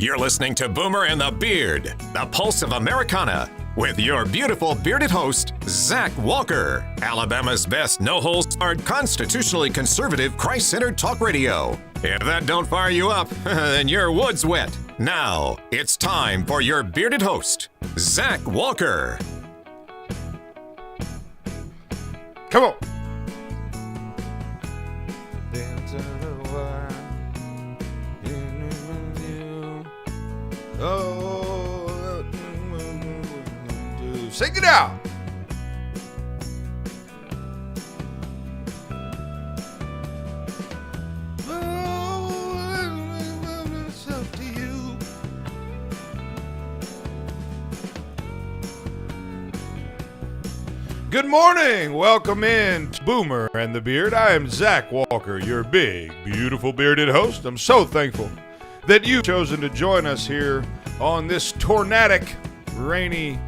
You're listening to Boomer and the Beard, the pulse of Americana, with your beautiful bearded host, Zach Walker, Alabama's best no-holds-barred, constitutionally conservative, Christ-centered talk radio. If that don't fire you up, then your wood's wet. Now, it's time for your bearded host, Zach Walker. Come on. Oh, sing it out. It's up to you. Good morning. Welcome in to Boomer and the Beard. I am Zach Walker, your big, beautiful bearded host. I'm so thankful that you've chosen to join us here on this tornadic, rainy,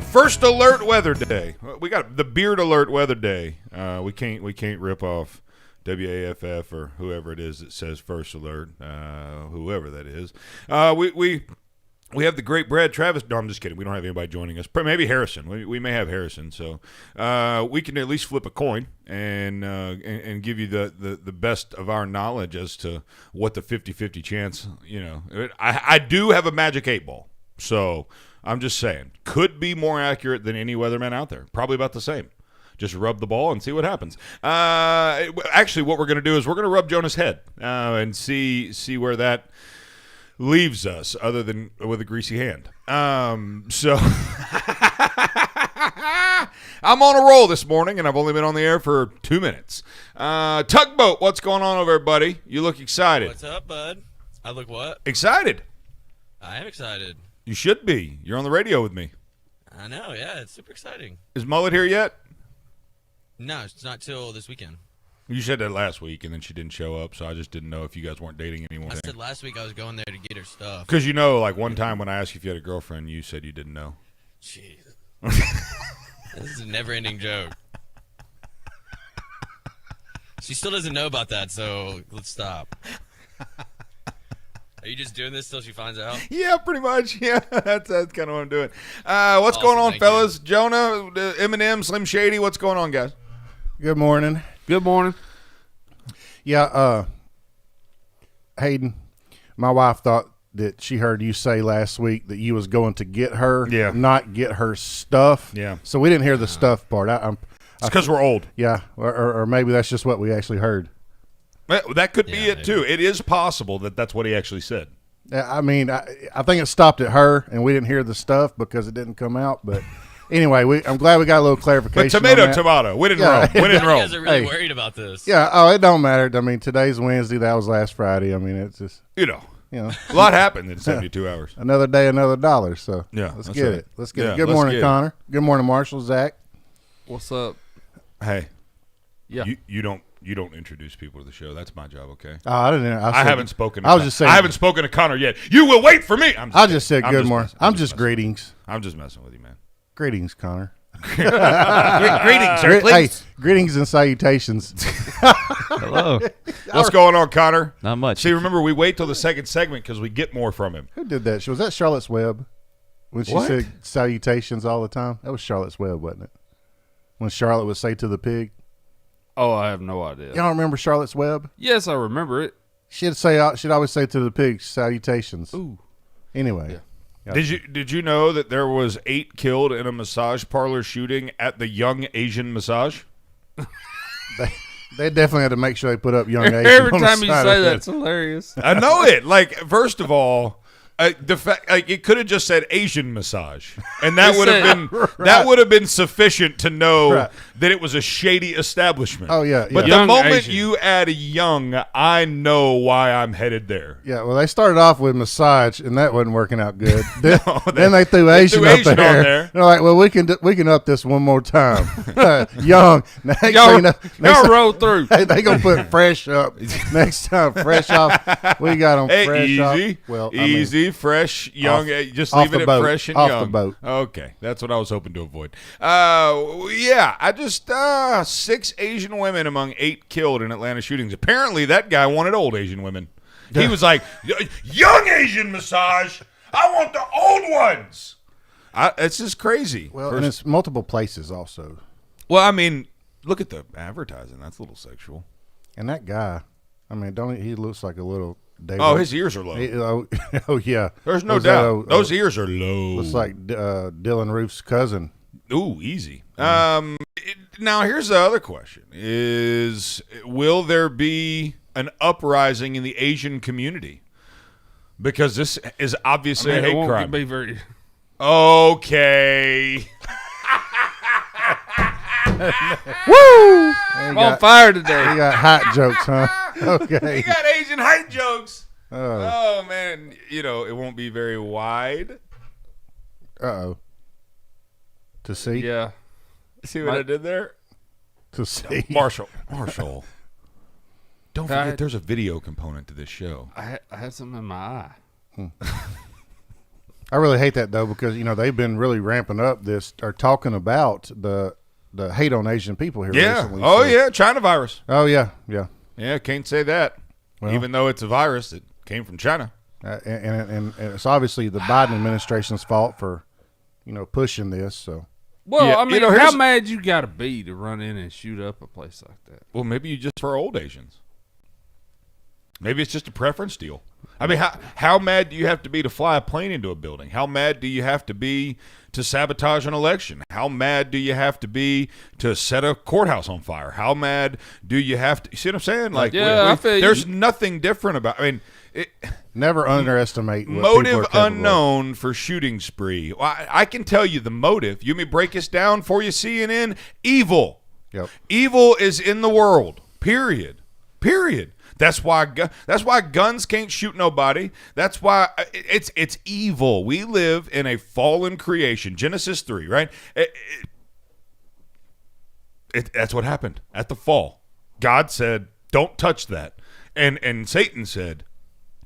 first alert weather day. We got the beard alert weather day. We can't rip off WAFF or whoever it is that says first alert, whoever that is. We have the great Brad Travis. No, I'm just kidding. We don't have anybody joining us. Maybe Harrison. We may have Harrison. So we can at least flip a coin and give you the best of our knowledge as to what the 50-50 chance, I do have a magic 8 ball. So I'm just saying. Could be more accurate than any weatherman out there. Probably about the same. Just rub the ball and see what happens. Actually, what we're going to do is we're going to rub Jonah's head and see where that leaves us, other than with a greasy hand. So I'm on a roll this morning, and I've only been on the air for 2 minutes. Tugboat, what's going on over there, buddy? You look excited. What's up, bud? I look what? Excited. I am excited. You should be. You're on the radio with me. I know, yeah, it's super exciting. Is Mullet here yet? No, it's not till this weekend. You said that last week, and then she didn't show up, so I just didn't know if you guys weren't dating anymore. I said last week I was going there to get her stuff. Because like one time when I asked you if you had a girlfriend, you said you didn't know. Jeez. This is a never-ending joke. She still doesn't know about that, so let's stop. Are you just doing this till she finds out? Yeah, pretty much. Yeah, that's kind of what I'm doing. What's going on, fellas? You. Jonah, Eminem, Slim Shady, what's going on, guys? Good morning. Good morning. Yeah, Hayden, my wife thought that she heard you say last week that you was going to get her, not get her stuff. Yeah. So we didn't hear the stuff part. It's because we're old. Yeah, or maybe that's just what we actually heard. That could be it, too. It is possible that that's what he actually said. I mean, I think it stopped at her, and we didn't hear the stuff because it didn't come out, but... Anyway, I'm glad we got a little clarification. But tomato. When in Rome. When in Rome. You guys are really worried about this. Yeah. It don't matter. I mean, today's Wednesday. That was last Friday. I mean, it's just a lot happened in 72 hours. Another day, another dollar. So yeah, let's get it. Let's get it. Good morning, Connor. Good morning, Marshall. Zach. What's up? Hey. Yeah. You don't introduce people to the show. That's my job. Okay. Oh, I didn't. I haven't spoken. I was just saying. I haven't spoken to Connor yet. You will wait for me. I just said good morning. I'm just greetings. I'm just messing with you, man. Greetings, Connor. Greetings, sir. Hey, greetings and salutations. Hello. What's going on, Connor? Not much. See, remember, we wait till the second segment because we get more from him. Who did that? Was that Charlotte's Web? When she said salutations all the time? That was Charlotte's Web, wasn't it? When Charlotte would say to the pig. Oh, I have no idea. You don't remember Charlotte's Web? Yes, I remember it. She'd always say to the pig, salutations. Ooh. Anyway. Yeah. Did you know that there was 8 killed in a massage parlor shooting at the Young Asian Massage? They definitely had to make sure they put up Young Asian. Every time you say that, it's hilarious. I know it. Like, first of all, it could have just said Asian massage, and that would have been sufficient to know that it was a shady establishment. Oh yeah. But the moment you add a young, I know why I'm headed there. Yeah. Well, they started off with massage, and that wasn't working out good. Then they threw Asian up Asian there. on there. They're like, well, we can up this one more time. Young. Y'all roll through. Hey, they gonna put fresh up next time. Fresh off. We got them fresh easy. off. Well, easy. Fresh, young, just leave it at fresh and young. Off the boat. Okay, that's what I was hoping to avoid. I just 6 Asian women among 8 killed in Atlanta shootings. Apparently, that guy wanted old Asian women. He was like, young Asian massage. I want the old ones. It's just crazy. Well, and it's multiple places also. Well, I mean, look at the advertising. That's a little sexual. And that guy, I mean, he looks like a little David. Oh, his ears are low. Oh, yeah. There's no doubt. Those ears are low. Looks like Dylan Roof's cousin. Ooh, easy. Now, here's the other question: will there be an uprising in the Asian community? Because this is obviously a hate crime. Be very... Okay. Woo! I'm on fire today. He got hot jokes, huh? Okay. He got Asian height jokes. Oh. Oh, man. You know, it won't be very wide. Uh-oh. To see? Yeah. See what I did there? To see. Marshall. Don't forget, there's a video component to this show. I had something in my eye. I really hate that, though, because, they've been really ramping up this, or talking about the hate on Asian people here recently. Oh, yeah. China virus. Oh, yeah. Yeah. Yeah, can't say that. Well, even though it's a virus that came from China. And it's obviously the Biden administration's fault for, pushing this. So, well, yeah, I mean, how mad you got to be to run in and shoot up a place like that? Well, maybe you just for old Asians. Maybe it's just a preference deal. I mean, how mad do you have to be to fly a plane into a building? How mad do you have to be to sabotage an election? How mad do you have to be to set a courthouse on fire? How mad do you have to? You see what I'm saying? Like, yeah, I feel there's nothing different about. I mean, never underestimate what motive people are unknown for shooting spree. Well, I can tell you the motive. You may break us down for you, CNN. Evil. Yep. Evil is in the world. Period. That's why guns can't shoot nobody. That's why it's evil. We live in a fallen creation. Genesis 3, right? That's what happened at the fall. God said, "Don't touch that," and Satan said,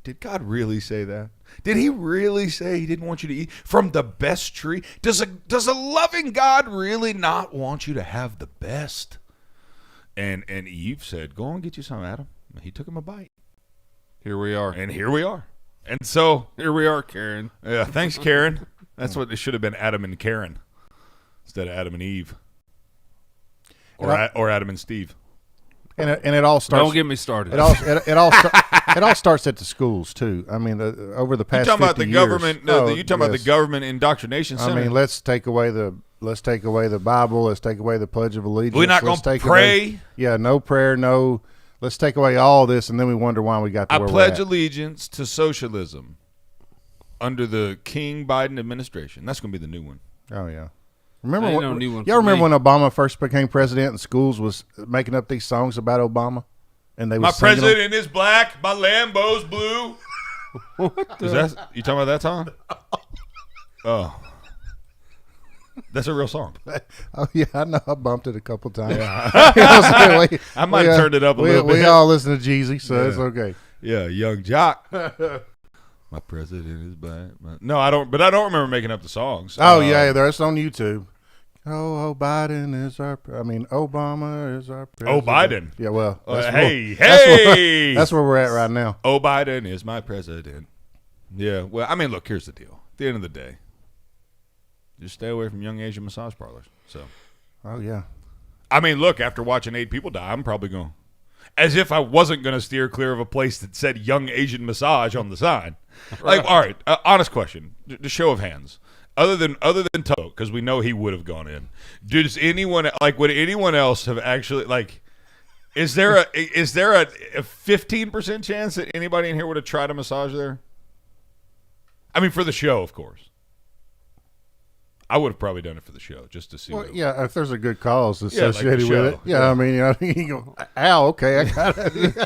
"Did God really say that? Did He really say He didn't want you to eat from the best tree? Does a loving God really not want you to have the best?" And Eve said, "Go and get you some, Adam." He took him a bite. Here we are. And here we are. And so here we are, Karen. Yeah, thanks, Karen. That's what it should have been, Adam and Karen, instead of Adam and Eve, or Adam and Steve. And it all starts. Don't get me started. It all starts at the schools too. I mean, over the past. You talking about the years, government? You talking about the government indoctrination center? I mean, let's take away the Bible. Let's take away the Pledge of Allegiance. We're not going to pray. No prayer. No. Let's take away all this, and then we wonder why we got to where we're at. I pledge allegiance to socialism under the King Biden administration. That's going to be the new one. Oh, yeah. Y'all remember when Obama first became president and schools was making up these songs about Obama? And they my president is black, my Lambo's blue. You talking about that song? Oh. That's a real song. Oh, yeah, I know. I bumped it a couple times. Yeah. I might have turned it up a little bit. We all listen to Jeezy, so it's okay. Yeah, Young Jock. My president is black. No, I don't. But I don't remember making up the songs. Oh, yeah, that's on YouTube. Obama is our president. Oh, Biden. Yeah, well. That's where we're at right now. Oh, Biden is my president. Yeah, well, I mean, look, here's the deal. At the end of the day, just stay away from young Asian massage parlors. So, oh yeah. I mean, look, after watching 8 people die, I'm probably going, as if I wasn't going to steer clear of a place that said young Asian massage on the sign. Like, all right, honest question, the show of hands. Other than Toto, because we know he would have gone in. Would anyone else have actually Is there a 15% chance that anybody in here would have tried a massage there? I mean, for the show, of course. I would have probably done it for the show just to see. Well, yeah, if there's a good cause associated with it. Yeah, I mean, you go, ow, okay, I got it.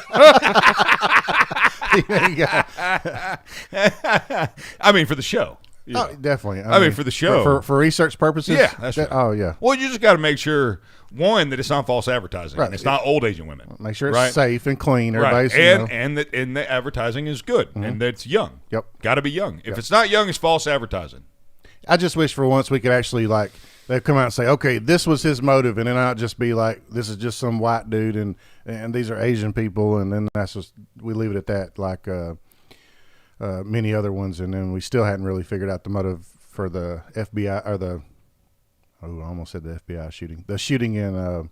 I mean, for the show. Oh, definitely. I mean, for the show. For research purposes? Yeah, that's right. Oh, yeah. Well, you just got to make sure, one, that it's not false advertising. Right. It's not old Asian women. Make sure it's safe and clean. Everybody's, right. And that the advertising is good and that it's young. Yep. Got to be young. If it's not young, it's false advertising. I just wish for once we could actually they've come out and say, okay, this was his motive, and then I'll just be like, this is just some white dude, and these are Asian people, and then that's just, we leave it at that, like many other ones, and then we still hadn't really figured out the motive for the FBI, or I almost said the FBI shooting. The shooting in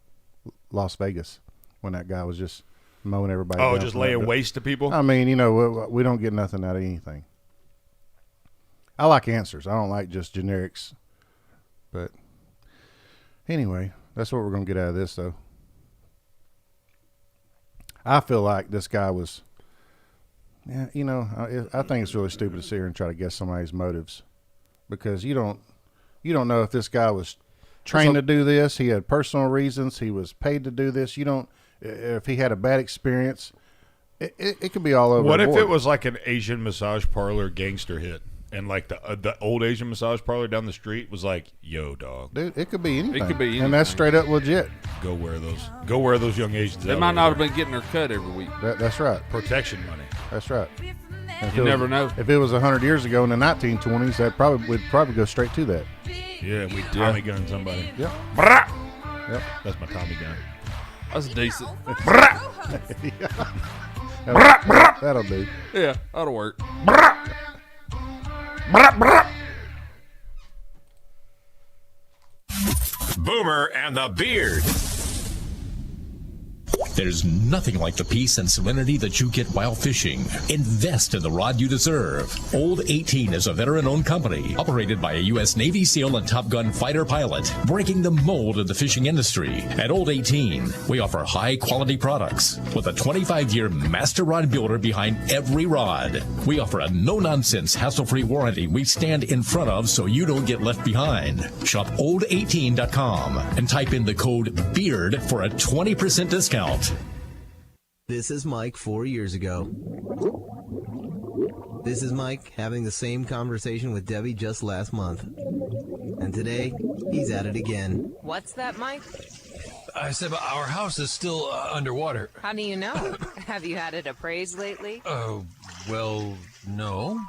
Las Vegas when that guy was just mowing everybody down. Oh, just laying waste to people? I mean, we don't get nothing out of anything. I like answers. I don't like just generics. But anyway, that's what we're going to get out of this, though. I feel like this guy was, I think it's really stupid to sit here and try to guess somebody's motives, because you don't know if this guy was trained to do this. He had personal reasons. He was paid to do this. If he had a bad experience, it could be all over. What the if board. it was like an Asian massage parlor gangster hit, and like the old Asian massage parlor down the street was like, "Yo, dog, dude, it could be anything. It could be anything. And that's straight up legit. go wear those young Asians." They out might over not have there. been getting their cut every week. That's right. Protection money. That's right. You never know. If it was 100 years ago in the 1920s, we'd probably go straight to that. Yeah, we Tommy gun somebody. Yep. Brah! Yep. That's my Tommy gun. That's decent. That'll do. Yeah, that'll work. Boomer and the Beard. There's nothing like the peace and serenity that you get while fishing. Invest in the rod you deserve. Old 18 is a veteran-owned company operated by a U.S. Navy SEAL and Top Gun fighter pilot, breaking the mold of the fishing industry. At Old 18, we offer high-quality products with a 25-year master rod builder behind every rod. We offer a no-nonsense, hassle-free warranty we stand in front of so you don't get left behind. Shop old18.com and type in the code BEARD for a 20% discount. This is Mike 4 years ago. This is Mike having the same conversation with Debbie just last month. And today, he's at it again. What's that, Mike? I said our house is still underwater. How do you know? Have you had it appraised lately? Well, no.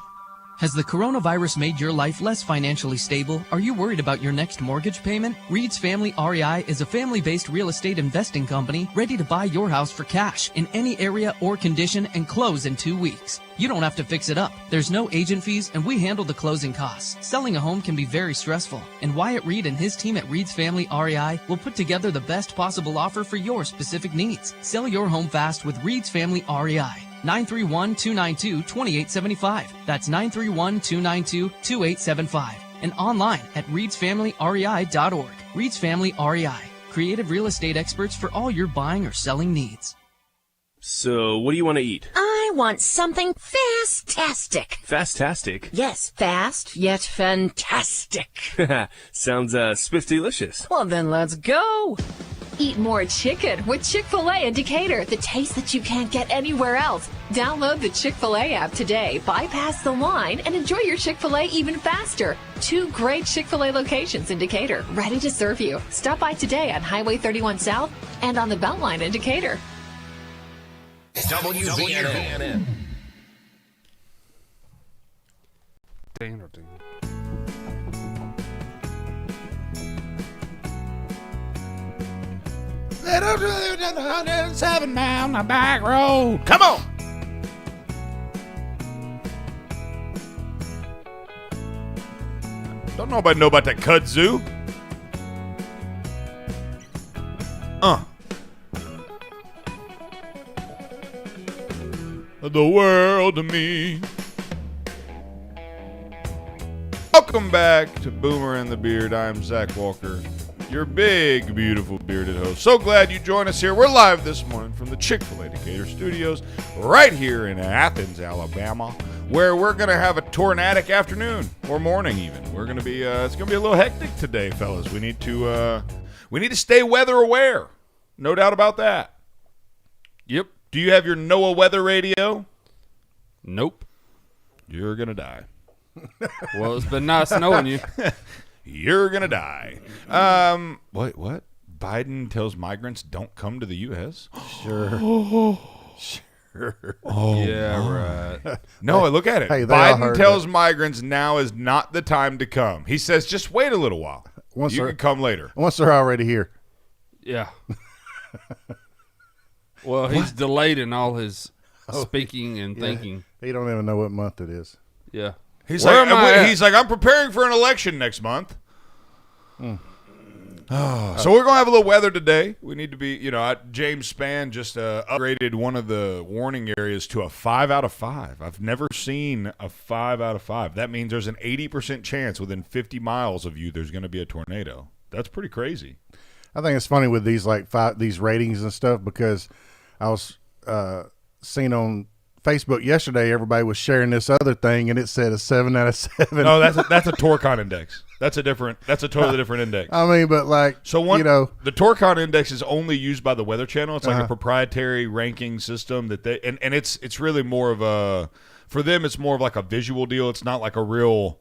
Has the coronavirus made your life less financially stable? Are you worried about your next mortgage payment? Reed's Family REI is a family-based real estate investing company ready to buy your house for cash in any area or condition and close in 2 weeks. You don't have to fix it up. There's no agent fees, and we handle the closing costs. Selling a home can be very stressful, and Wyatt Reed and his team at Reed's Family REI will put together the best possible offer for your specific needs. Sell your home fast with Reed's Family REI. 931-292-2875. That's 931-292-2875. And online at reedsfamilyrei.org. Reed's Family REI. Creative real estate experts for all your buying or selling needs. So, what do you want to eat? I want something fast-tastic. Fast-tastic? Yes, fast, yet fantastic. Sounds, spiff-delicious. Well, then let's go. Eat more chicken with Chick-fil-A in Decatur, the taste that you can't get anywhere else. Download the Chick-fil-A app today, bypass the line, and enjoy your Chick-fil-A even faster. 2 great Chick-fil-A locations in Decatur, ready to serve you. Stop by today on Highway 31 South and on the Beltline in Decatur. WVNN. Let us do 107 down the back road. Come on. Don't nobody know about that kudzu. The world to me. Welcome back to Boomer and the Beard. I'm Zach Walker, your big, beautiful bearded host. So glad you joined us here. We're live this morning from the Chick-fil-A Decatur studios right here in Athens, Alabama, where we're going to have a tornadic afternoon or morning even. We're going to be it's going to be a little hectic today, fellas. We need to stay weather aware. No doubt about that. Yep. Do you have your NOAA weather radio? Nope. You're going to die. Well, it's been nice knowing you. You're going to die. What? Biden tells migrants don't come to the U.S.? Sure. Sure. Oh, yeah, right. No, look at it. Hey, they all Biden heard tells that. migrants now is not the time to come. He says just wait a little while. once you they're can come later. once they're already here. Yeah. Well, he's delayed in all his speaking and thinking. He don't even know what month it is. Yeah. He's Where like, am I at? he's like, I'm preparing for an election next month. So we're gonna have a little weather today. We need to be, James Spann just upgraded one of the warning areas to a 5 out of 5. I've never seen a 5 out of 5. That means there's an 80% chance within 50 miles of you there's going to be a tornado. That's pretty crazy. I think it's funny with these these ratings and stuff because I was seeing on Facebook yesterday everybody was sharing this other thing and it said a 7 out of 7. No, that's a Torcon index. That's a totally different index. I mean, but the Torcon index is only used by the Weather Channel. It's like a proprietary ranking system that they and it's really more of a, for them it's more of like a visual deal. It's not like a real.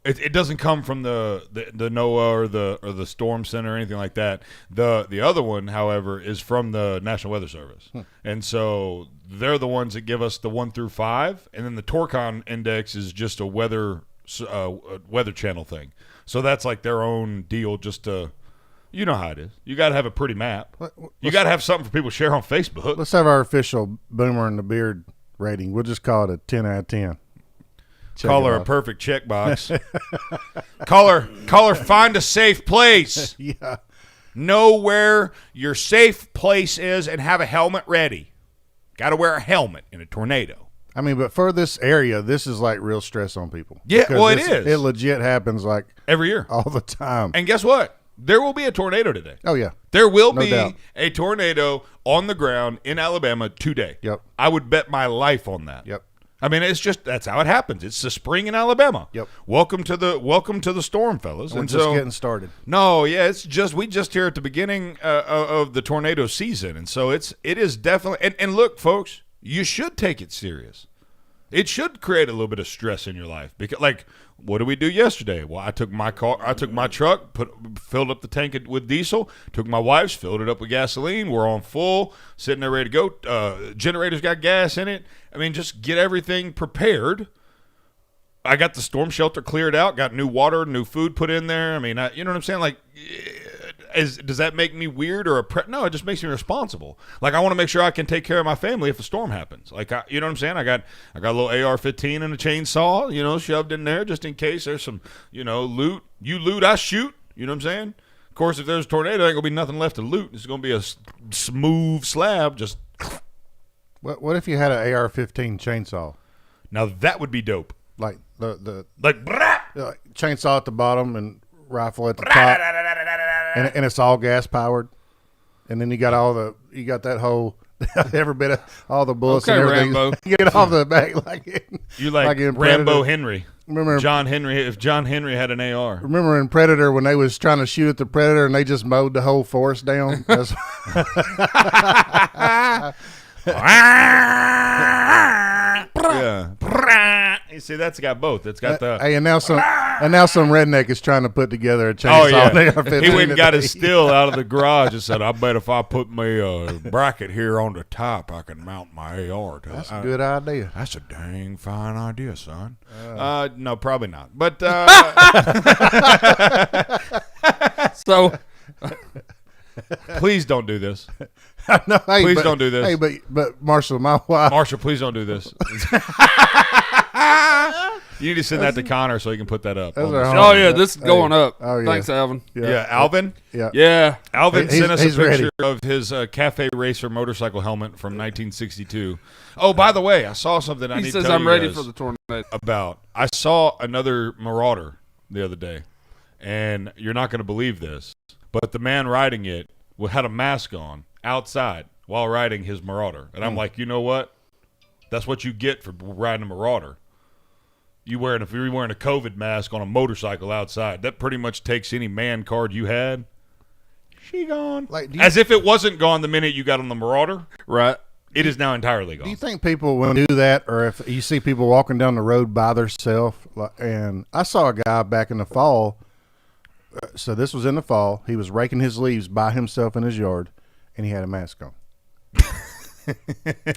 It doesn't come from the NOAA or the Storm Center or anything like that. The other one, however, is from the National Weather Service, and so they're the ones that give us the 1 through 5, and then the Torcon index is just a weather channel thing. So that's like their own deal. Just to, you know how it is. You got to have a pretty map. You got to have something for people to share on Facebook. Let's have our official Boomer and the Beard rating. We'll just call it a 10 out of 10. Call her a perfect checkbox. Call her find a safe place. Yeah. Know where your safe place is and have a helmet ready. Got to wear a helmet in a tornado. I mean, but for this area, this is like real stress on people. Yeah, because well, it is. It legit happens like every year, all the time. And guess what? There will be a tornado today. Oh, yeah. There will No be doubt. a tornado on the ground in Alabama today. Yep. I would bet my life on that. Yep. I mean, that's how it happens. It's the spring in Alabama. Yep. Welcome to the storm, fellas. We're And just so, getting started. No, yeah, we just here at the beginning of the tornado season, and so it is definitely. And look, folks, you should take it serious. It should create a little bit of stress in your life because, like, what did we do yesterday? Well, I took my truck, filled up the tank with diesel. Took my wife's, filled it up with gasoline. We're on full, sitting there ready to go. Generator's got gas in it. I mean, just get everything prepared. I got the storm shelter cleared out. Got new water, new food put in there. I mean, you know what I'm saying? Like, does that make me weird or no? It just makes me responsible. Like, I want to make sure I can take care of my family if a storm happens. Like, you know what I'm saying? I got a little AR-15 and a chainsaw, shoved in there just in case there's some, loot. You loot, I shoot. You know what I'm saying? Of course, if there's a tornado, there ain't gonna be nothing left to loot. It's gonna be a smooth slab. Just. What if you had an AR-15 chainsaw? Now that would be dope. Like the chainsaw at the bottom and rifle at the top, and it's all gas powered, and then you got that whole every bit of all the bullets and everything. Rambo. Get off the back like in Rambo Henry. Remember John Henry? If John Henry had an AR. Remember in Predator when they was trying to shoot at the Predator and they just mowed the whole forest down? Yeah. You see, that's got both. It's got the. Hey, and now some redneck is trying to put together a chainsaw. Oh yeah, he went and got his steel out of the garage and said, "I bet if I put my bracket here on the top, I can mount my AR to it." That's a good idea. That's a dang fine idea, son. No, probably not. But so. Please don't do this. No, hey, please don't do this. Hey, but Marshall, my wife. Marshall, please don't do this. You need to send that to Connor so he can put that up. Oh yeah, this is going up. Oh, yeah. Thanks, Alvin. Yeah, Alvin. Yeah. Alvin sent us a picture of his Cafe Racer motorcycle helmet from 1962. Oh, by the way, I saw something I need to tell you I'm ready guys for the tornado. about. I saw another Marauder the other day, and you're not going to believe this, but the man riding it had a mask on outside while riding his Marauder. And I'm like, you know what? That's what you get for riding a Marauder. If you're wearing a COVID mask on a motorcycle outside, that pretty much takes any man card you had. She gone. As if it wasn't gone the minute you got on the Marauder. Right. It is now entirely gone. Do you think people will do that, or if you see people walking down the road by themselves? And I saw a guy back in the fall. So this was in the fall. He was raking his leaves by himself in his yard, and he had a mask on.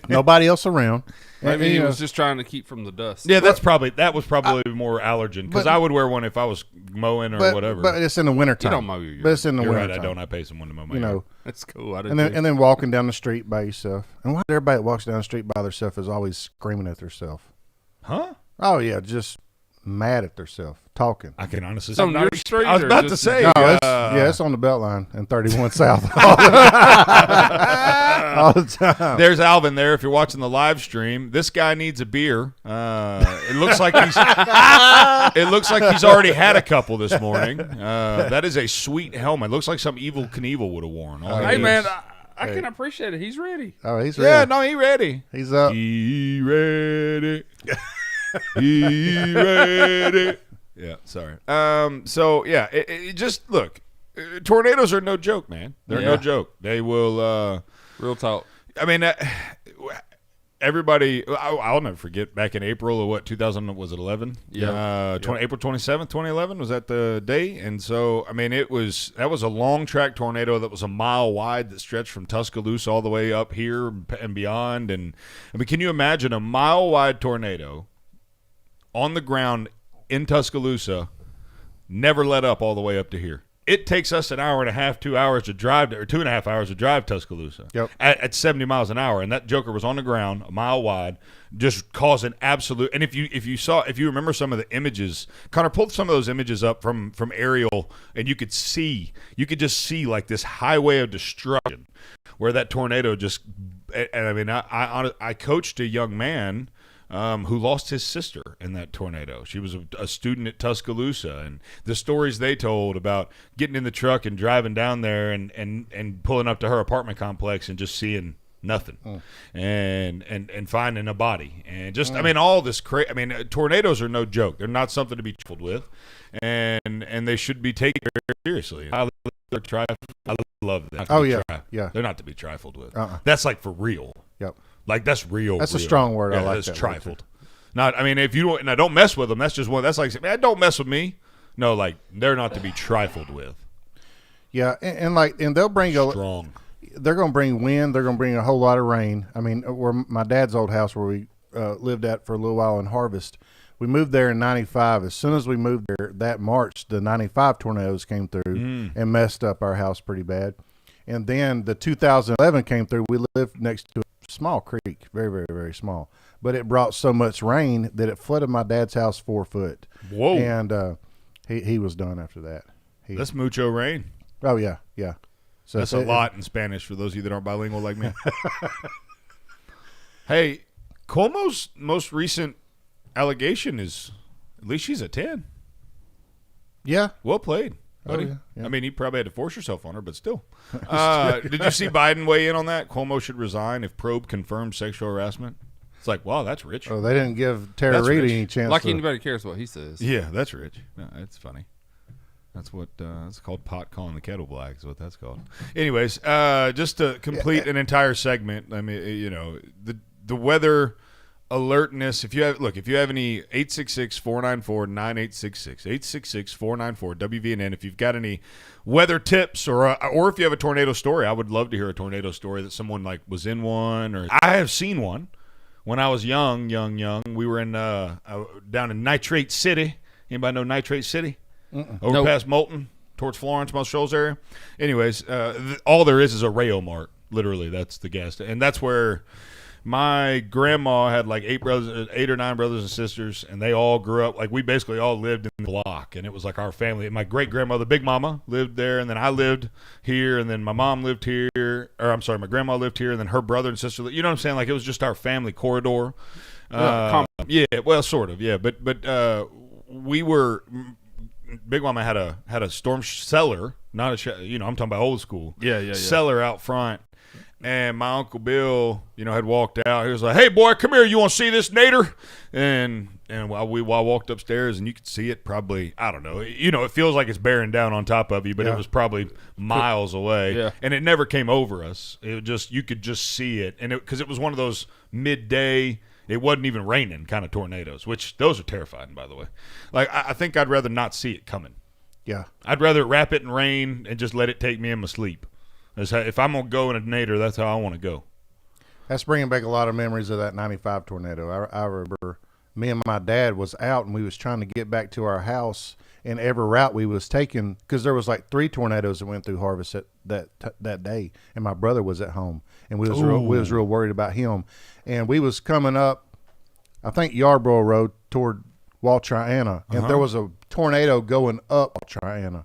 Nobody else around. Maybe And, he you was know, just trying to keep from the dust. Yeah, that was probably more allergen because I would wear one if I was mowing or whatever. But it's in the wintertime. You don't mow your yard. But it's in the You're right, wintertime. I don't. I pay someone to mow my You yard. know, That's cool. I did and then walking down the street by yourself. And why everybody that walks down the street by themselves is always screaming at themselves? Huh? Oh yeah, just mad at themselves, talking. I can honestly It's say on your street I was or about to just- say. No, it's on the Beltline and 31 South all the time. There's Alvin there. If you're watching the live stream, this guy needs a beer. It looks like he's already had a couple this morning. That is a sweet helmet. Looks like some Evil Knievel would have worn. All Hey, it man, is. I can appreciate it. He's ready. Oh, he's ready. Yeah, no, he ready. He's up. He ready. He ready. Yeah, sorry. So yeah, it just look. Tornadoes are no joke, man. They're no joke. They will. Real talk. I mean, everybody. I'll never forget. Back in April of what 2000 was it 11? Yeah. April 27th, 2011 was that the day. And so I mean, that was a long track tornado that was a mile wide that stretched from Tuscaloosa all the way up here and beyond. And I mean, can you imagine a mile wide tornado on the ground in Tuscaloosa, never let up all the way up to here? It takes us an hour and a half, 2 hours to drive, or 2.5 hours to drive Tuscaloosa at 70 miles an hour. And that joker was on the ground, a mile wide, just causing absolute. And if you remember some of the images, Connor, pulled some of those images up from aerial, and you could just see like this highway of destruction where that tornado just. And I mean, I coached a young man who lost his sister in that tornado. She was a student at Tuscaloosa, and the stories they told about getting in the truck and driving down there and pulling up to her apartment complex and just seeing nothing and finding a body and just I mean all this I mean tornadoes are no joke. They're not something to be trifled with, and they should be taken very seriously. I love them. Oh yeah, yeah. They're not to be trifled with. Uh-uh. That's like for real. Yep. Like that's real. That's real. a strong word. Yeah, I like that's that. trifled. Not. I mean, if you don't, and I don't mess with them. That's just one. That's like, man, don't mess with me. No, like they're not to be trifled with. Yeah, and they'll bring Strong. They're going to bring wind. They're going to bring a whole lot of rain. I mean, where my dad's old house where we lived at for a little while in Harvest, we moved there in '95. As soon as we moved there that March, the '95 tornadoes came through and messed up our house pretty bad. And then the 2011 came through. We lived next to a small creek, very, very, very small. But it brought so much rain that it flooded my dad's house 4 foot. Whoa. And he was done after that. That's mucho rain. Oh, yeah, yeah. So that's a lot in Spanish for those of you that aren't bilingual like me. Hey, Cuomo's most recent allegation is, at least she's a 10. Yeah. Well played. Buddy. Oh, yeah, yeah. I mean, you probably had to force yourself on her, but still. Did you see Biden weigh in on that? Cuomo should resign if probe confirms sexual harassment. It's like, wow, that's rich. Oh, they didn't give Tara Reid any chance. Like to... anybody cares what he says. Yeah, that's rich. No, it's funny. That's what it's called. Pot calling the kettle black is what that's called. Anyways, just to complete an entire segment. I mean, you know, the weather alertness. If you have any 866-494-9866, 866-494-WVNN. If you've got any weather tips or if you have a tornado story, I would love to hear a tornado story that someone like was in one, or I have seen one when I was young. We were in down in Nitrate City. Anybody know Nitrate City? Over past Moulton towards Florence, Mount Shoals area. Anyways, all there is a Rayo Mart. Literally, that's the gas, and that's where my grandma had like 8 or 9 brothers and sisters, and they all grew up. Like, we basically all lived in the block, and it was like our family. My great grandmother, Big Mama, lived there, and then I lived here, and then my mom lived here. Or I'm sorry, my grandma lived here, and then her brother and sister. You know what I'm saying? Like, it was just our family corridor. Yeah, well, sort of, yeah. But we were. Big Mama had a storm cellar, not a I'm talking about old school. Yeah. Cellar out front, and my Uncle Bill, had walked out. He was like, "Hey, boy, come here. You want to see this nader?" And while I walked upstairs, and you could see it probably, I don't know, it feels like it's bearing down on top of you, but it was probably miles away. Yeah. And it never came over us. It just, you could just see it, and because it was one of those midday. It wasn't even raining kind of tornadoes, which those are terrifying, by the way. Like, I think I'd rather not see it coming. Yeah. I'd rather wrap it in rain and just let it take me in my sleep. If I'm going to go in a nader, that's how I want to go. That's bringing back a lot of memories of that 95 tornado. I remember me and my dad was out, and we was trying to get back to our house, and every route we was taking, because there was like 3 tornadoes that went through Harvest that day, and my brother was at home, and we was real worried about him. And we was coming up, I think, Yarborough Road toward Walt Triana, and there was a tornado going up Walt Triana.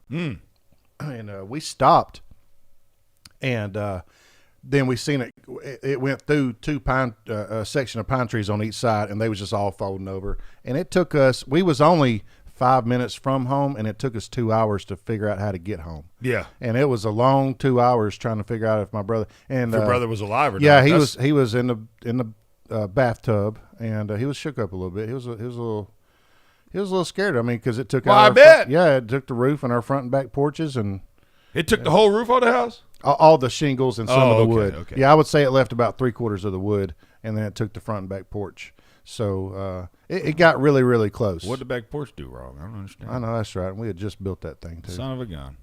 And we stopped, and then we seen it went through 2 section of pine trees on each side, and they was just all folding over. And it took us, we was only 5 minutes from home, and it took us 2 hours to figure out how to get home. Yeah. And it was a long 2 hours trying to figure out if my brother, and your brother was alive or not. Yeah, he was in the bathtub, and he was shook up a little bit. He was a little scared. I mean, because it took I bet. It took the roof and our front and back porches, and it took the whole roof on the house. All the shingles and some of the wood. Okay. Yeah, I would say it left about 3/4 of the wood, and then it took the front and back porch. So it got really, really close. What did the back porch do wrong? I don't understand. I know, that's right. We had just built that thing too. Son of a gun,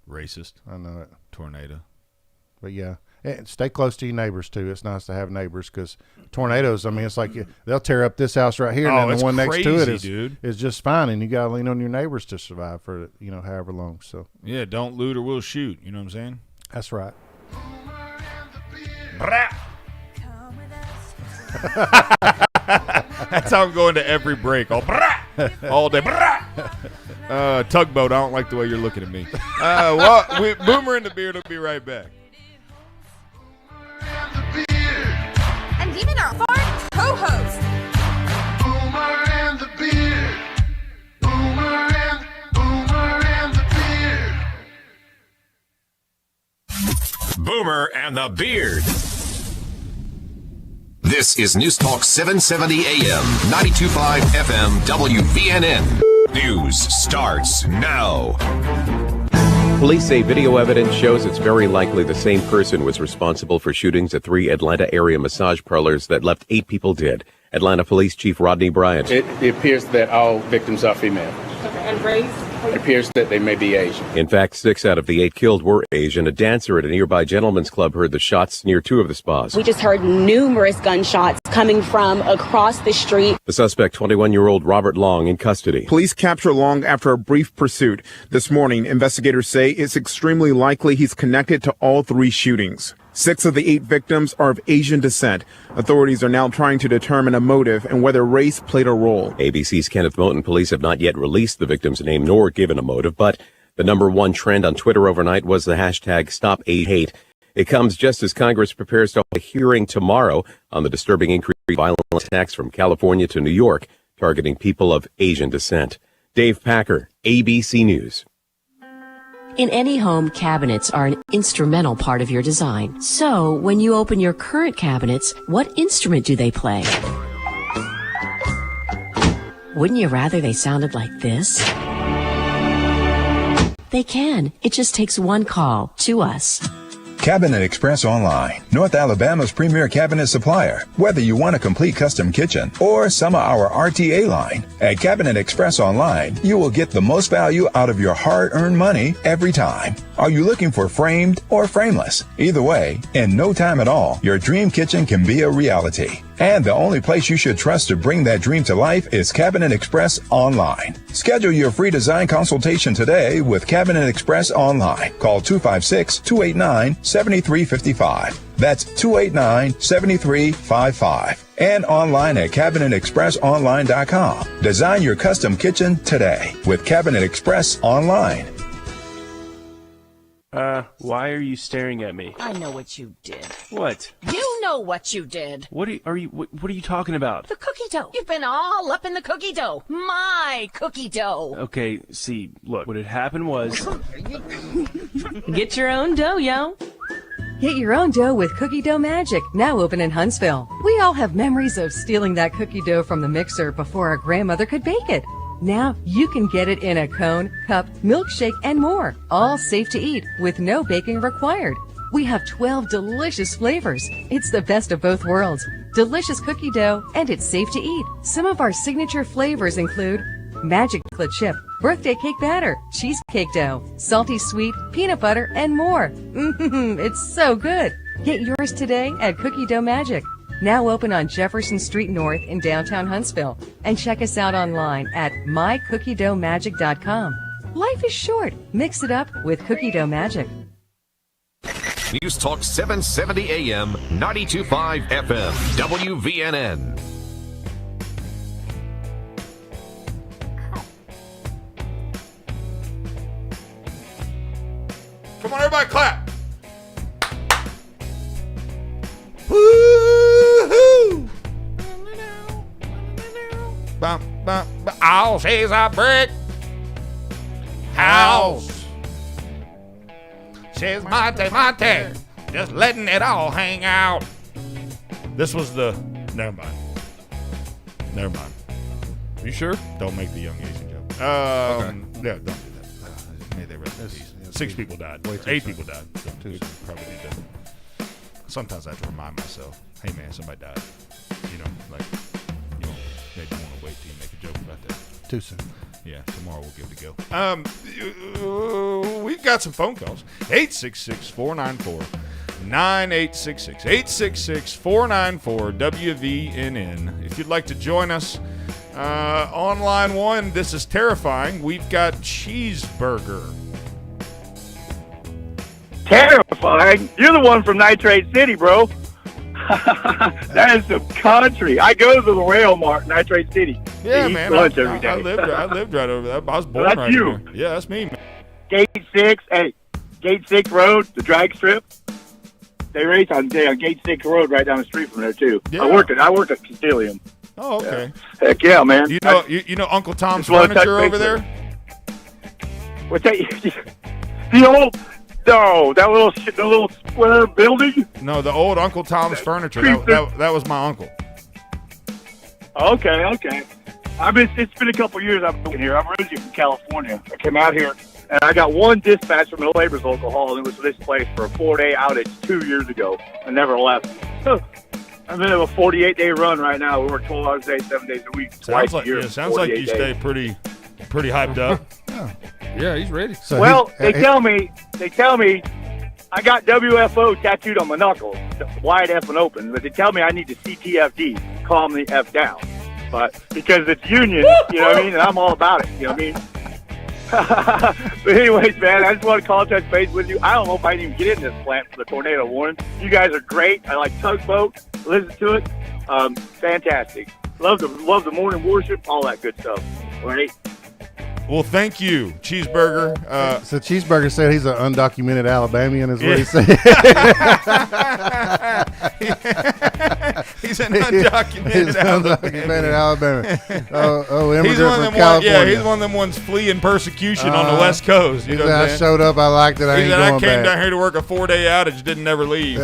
racist. I know it. Tornado. But yeah, and stay close to your neighbors too. It's nice to have neighbors, because tornadoes, I mean, it's like they'll tear up this house right here, and then the one next to it is just fine, and you got to lean on your neighbors to survive for however long. So yeah, don't loot or we'll shoot. You know what I'm saying? That's right. That's how I'm going to every break. All day. Tugboat, I don't like the way you're looking at me. Boomer and the Beard will be right back. And even our foreign co-host. Boomer and the Beard. Boomer and the Beard. Boomer and the Beard. This is News Talk 770 AM, 92.5 FM, WVNN. News starts now. Police say video evidence shows it's very likely the same person was responsible for shootings at 3 Atlanta area massage parlors that left 8 people dead. Atlanta Police Chief Rodney Bryant. It appears that all victims are female. And race? It appears that they may be Asian. In fact, 6 out of the 8 killed were Asian. A dancer at a nearby gentleman's club heard the shots near 2 of the spas. We just heard numerous gunshots coming from across the street. The suspect, 21-year-old Robert Long, in custody. Police capture Long after a brief pursuit. This morning, investigators say it's extremely likely he's connected to all 3 shootings. 6 of the 8 victims are of Asian descent. Authorities are now trying to determine a motive and whether race played a role. ABC's Kenneth Moten. Police have not yet released the victim's name nor given a motive, but the #1 trend on Twitter overnight was the hashtag #StopAidHate. It comes just as Congress prepares to hold a hearing tomorrow on the disturbing increase in violent attacks from California to New York, targeting people of Asian descent. Dave Packer, ABC News. In any home, cabinets are an instrumental part of your design. So, when you open your current cabinets, what instrument do they play? Wouldn't you rather they sounded like this? They can. It just takes one call to us. Cabinet Express Online, North Alabama's premier cabinet supplier. Whether you want a complete custom kitchen or some of our RTA line, at Cabinet Express Online, you will get the most value out of your hard-earned money every time. Are you looking for framed or frameless? Either way, in no time at all, your dream kitchen can be a reality. And the only place you should trust to bring that dream to life is Cabinet Express Online. Schedule your free design consultation today with Cabinet Express Online. Call 256-289-7355. That's 289-7355. And online at CabinetExpressOnline.com. Design your custom kitchen today with Cabinet Express Online. Why are you staring at me? I know what you did. What? You know what you did. What are you talking about? The cookie dough. You've been all up in the cookie dough. My cookie dough. Okay, see, look, what had happened was... Get your own dough, yo. Get your own dough with Cookie Dough Magic, now open in Huntsville. We all have memories of stealing that cookie dough from the mixer before our grandmother could bake it. Now you can get it in a cone, cup, milkshake, and more, all safe to eat with no baking required. We have 12 delicious flavors. It's the best of both worlds. Delicious cookie dough, and it's safe to eat. Some of our signature flavors include magic chocolate chip, birthday cake batter, cheesecake dough, salty sweet, peanut butter, and more. It's so good. Get yours today at Cookie Dough Magic. Now open on Jefferson Street North in downtown Huntsville. And check us out online at mycookiedoughmagic.com. Life is short. Mix it up with Cookie Dough Magic. News Talk 770 AM, 92.5 FM, WVNN. Come on, everybody, clap. Woo-hoo! Bum, bum, bum. All she's a brick house. She's Monte, just letting it all hang out. This was the... Never mind. You sure? Don't make the young Asian joke. Okay. Yeah, don't do that. May they rest in peace. 6 people died. 8 people died. So we probably need to... Sometimes I have to remind myself, hey man, somebody died. You know, like, you know, maybe you want to wait till you make a joke about that. Too soon. Yeah, tomorrow we'll give it a go. We've got some phone calls. 866-494-9866. 866-494-WVNN. If you'd like to join us on line one, this is terrifying. We've got Cheeseburger. Terrifying? You're the one from Nitrate City, bro. That is some country. I go to the Rail Mart, Nitrate City. Yeah, man. Lunch every day. I lived right over there. I was born That's right you. over there. Yeah, that's me, man. Gate 6 Road, the drag strip. They race on Gate 6 Road right down the street from there, too. Yeah. I work at Castilium. Oh, okay. Yeah. Heck yeah, man. You know Uncle Tom's Furniture over there? What's that? The old... No, the little square building? No, the old Uncle Tom's Furniture. That was my uncle. Okay. It's been a couple years I've been here. I'm originally from California. I came out here, and I got one dispatch from the labor's local hall, and it was this place for a 4-day outage 2 years ago. I never left. I'm in a 48-day run right now. We work 12 hours a day, 7 days a week, twice a year. Sounds like you stay pretty hyped up. Yeah, he's ready. So they tell me I got WFO tattooed on my knuckles, wide F and open, but they tell me I need to CTFD, calm the F down. But because it's union, you know what I mean, and I'm all about it, you know what I mean? But anyways, man, I just want to call and touch base with you. I don't know if I can even get in this plant for the tornado warning. You guys are great. I like Tugboat. Listen to it. Fantastic. Love the morning worship, all that good stuff. Right? Well, thank you, Cheeseburger. So Cheeseburger said he's an undocumented Alabamian, is what he said. He's an undocumented Alabamian. Immigrant he's from California. He's one of them ones fleeing persecution on the West Coast. You know I showed up, I liked it, I ain't going came back. down here to work a 4-day outage, didn't never leave.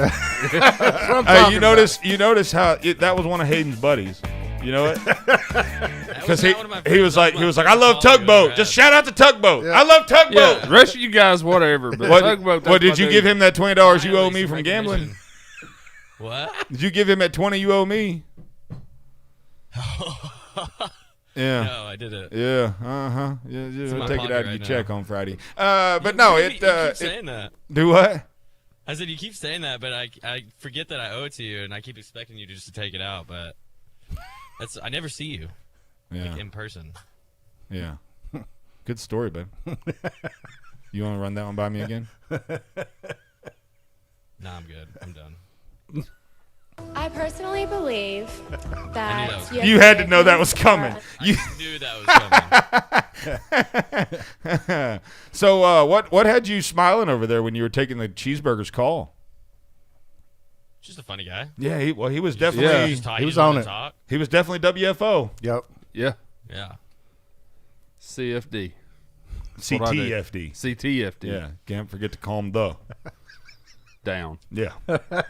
You notice how that was one of Hayden's buddies. You know it? Because he was like, I love Tugboat. Just shout out to Tugboat. I love Tugboat. Yeah, the rest of you guys, whatever. But Tugboat. What did you give him that $20 you owe me from gambling? What? Did you give him that $20 you owe me? Yeah. No, I didn't. Yeah. Yeah. We'll take it out of your check on Friday. But you keep saying that. Do what? I said you keep saying that, but I forget that I owe it to you, and I keep expecting you just to take it out, but. I never see you like, in person. Yeah. Good story, babe. You want to run that one by me again? Nah, I'm good. I'm done. I personally believe that you had to know that was coming. I knew that was coming. So what had you smiling over there when you were taking the Cheeseburger's call? Just a funny guy. Yeah, he was definitely he was on it. He was definitely WFO. Yep. Yeah. CTFD. Yeah. Can't forget to calm the down. Yeah.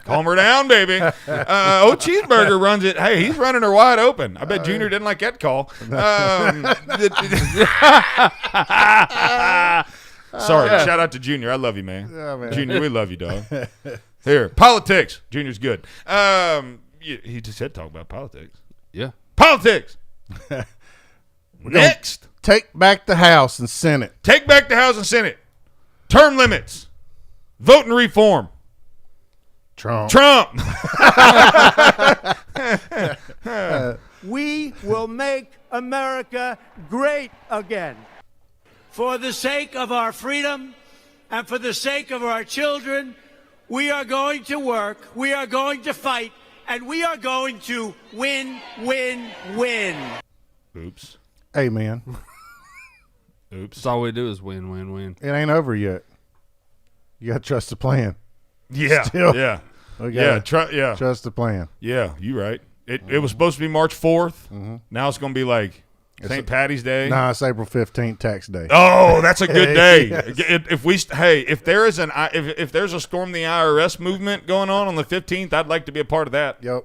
Calm her down, baby. Cheeseburger runs it. Hey, he's running her wide open. I bet Junior didn't like that call. Sorry. Shout out to Junior. I love you, man. Yeah, man. Junior, we love you, dog. Here, politics. Junior's good. He just said talk about politics. Yeah. Politics. Next. Take back the House and Senate. Take back the House and Senate. Term limits. Voting reform. Trump. We will make America great again. For the sake of our freedom and for the sake of our children, we are going to work, we are going to fight, and we are going to win, win, win. Oops. Amen. Oops. That's all we do is win, win, win. It ain't over yet. You got to trust the plan. Yeah. Still. Yeah. Yeah. Yeah. Trust the plan. Yeah, you right. It was supposed to be March 4th. Now it's going to be like St. Patty's Day. No, it's April 15th, tax day. Oh, that's a good day. Yes. If there is if there's a storm the IRS movement going on the 15th, I'd like to be a part of that. Yep.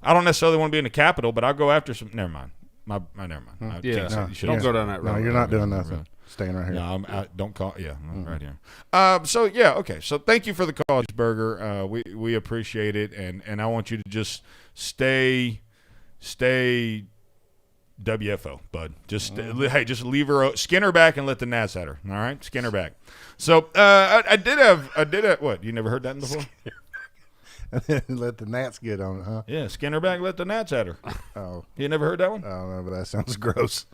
I don't necessarily want to be in the Capitol, but I'll go after some. Never mind. Never mind. I Yeah. can't say- No, you should- don't go down that road. No, you're not doing nothing. Road. Staying right here. No, don't call. Yeah, I'm right here. So yeah, okay. So thank you for the call, Burger. We appreciate it, and I want you to just stay WFO, bud. Just hey, just leave her, skin her back, and let the gnats at her. All right, skin her back. So I did have what? You never heard that before? Let the gnats get on it, huh? Yeah, skin her back, let the gnats at her. Oh, You never heard that one? I don't know, but that sounds gross.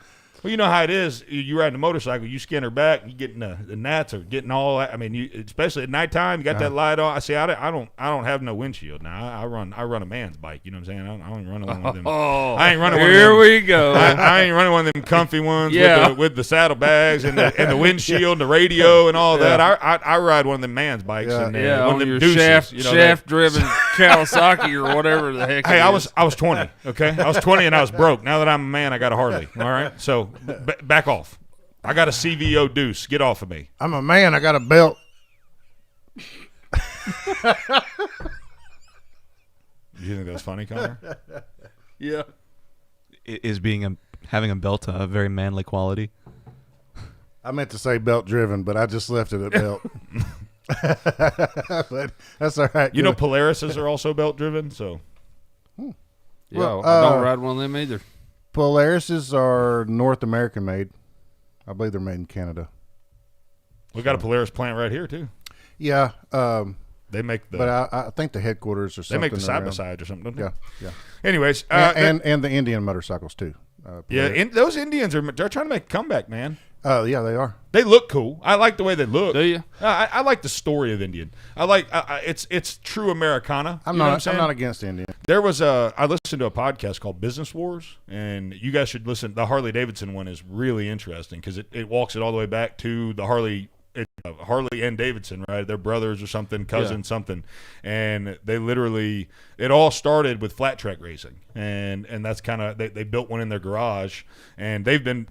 Well, you know how it is. You ride a motorcycle, you skin her back, you getting the gnats are getting all that. I mean, especially at nighttime, you got that light on. I see. I don't have no windshield now. I run a man's bike. You know what I'm saying? I don't run one of them. I ain't running. Here one of them, we go. I ain't running one of them comfy ones Yeah. with the saddlebags and the windshield, and the radio, and all that. I ride one of them man's bikes. Yeah. And Yeah, one on of them your deuces, shaft-driven Kawasaki or whatever the heck. Hey, it I is. was 20. Okay, I was 20 and I was broke. Now that I'm a man, I got a Harley. All right, so back off. I got a CVO Deuce. Get off of me. I'm a man. I got a belt. You think that's funny, Connor? Yeah. Is having a belt a very manly quality? I meant to say belt driven, but I just left it at belt. But that's all right. You know, Polarises are also belt driven. So Yeah, Well, I don't ride one of them either. Polarises are North American made. I believe they're made in Canada. we got a Polaris plant right here too. Yeah. They make the. But I think the headquarters or they something. make the side by around. side or something. Don't they? Yeah. Yeah. Anyways, And the Indian motorcycles too. those Indians they're trying to make a comeback, man. Yeah, they are. They look cool. I like the way they look. Do you? I like the story of Indian. I like it's true Americana. I'm You know what not. I'm saying? not against Indian. There was I listened to a podcast called Business Wars, and you guys should listen. The Harley Davidson one is really interesting because it walks it all the way back to the Harley and Davidson, right? They're brothers or something, cousins, something, and they literally it all started with flat track racing, and that's kind of they built one in their garage, and they've been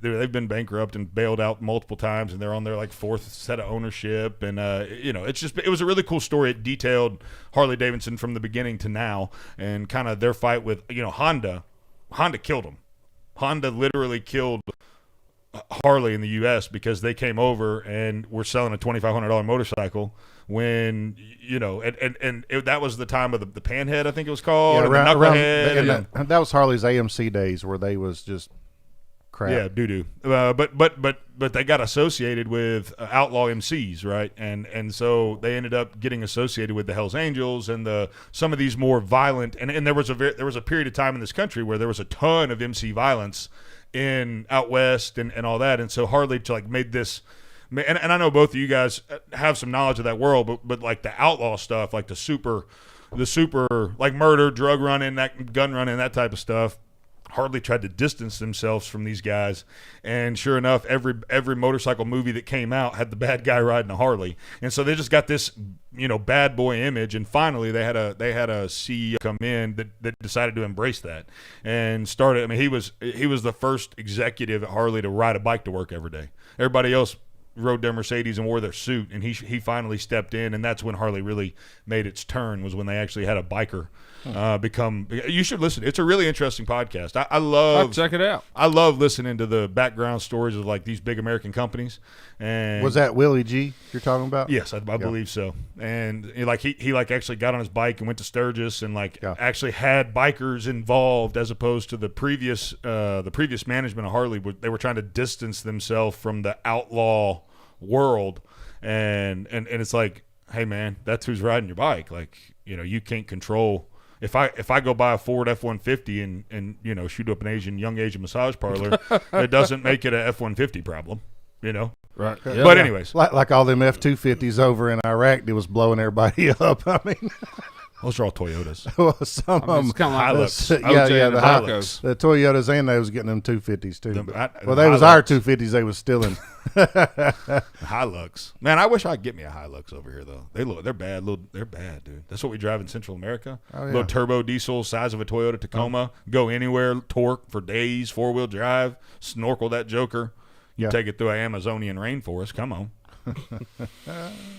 bankrupt and bailed out multiple times, and they're on their like fourth set of ownership, and it was a really cool story. It detailed Harley Davidson from the beginning to now, and kind of their fight with Honda. Honda killed them. Honda literally killed Harley in the U.S. because they came over and were selling a $2,500 motorcycle when that was the time of the Panhead, I think it was called, Yeah, or the Knucklehead. that was Harley's AMC days where they was just crap. Yeah, doo-doo. But they got associated with outlaw MCs, right? And so they ended up getting associated with the Hells Angels and some of these more violent. And there was a period of time in this country where there was a ton of MC violence in out west and all that. And so Harley made this. And I know both of you guys have some knowledge of that world, but like the outlaw stuff, like the super like murder, drug running, that gun running, that type of stuff. Harley tried to distance themselves from these guys, and sure enough, every motorcycle movie that came out had the bad guy riding a Harley, and so they just got this bad boy image. And finally, they had a CEO come in that decided to embrace that and started. I mean, he was the first executive at Harley to ride a bike to work every day. Everybody else rode their Mercedes and wore their suit, and he finally stepped in, and that's when Harley really made its turn, was when they actually had a biker become. You should listen. It's a really interesting podcast. I'll check it out. I love listening to the background stories of like these big American companies. And was that Willie G you're talking about? Yes, I believe so. And he actually got on his bike and went to Sturgis and actually had bikers involved, as opposed to the previous management of Harley. They were trying to distance themselves from the outlaw world, and it's like, hey man, that's who's riding your bike. Like, you can't control. If I go buy a Ford F-150 and shoot up an young Asian massage parlor, it doesn't make it a F-150 problem, Right. Yeah. But anyways, like all them F-250s over in Iraq, that was blowing everybody up. I mean, those are all Toyotas. Well, some of them, it's kind of like Hilux. the the Hilux. The Toyotas, and they was getting them 250s too. The They was our Hilux. 250s. They was stealing. Hilux, man. I wish I could get me a Hilux over here though. They're bad. They're bad, dude. That's what we drive in Central America. Oh, yeah. Little turbo diesel, size of a Toyota Tacoma. Go anywhere, torque for days, 4-wheel drive, snorkel that joker. You take it through an Amazonian rainforest. Come on.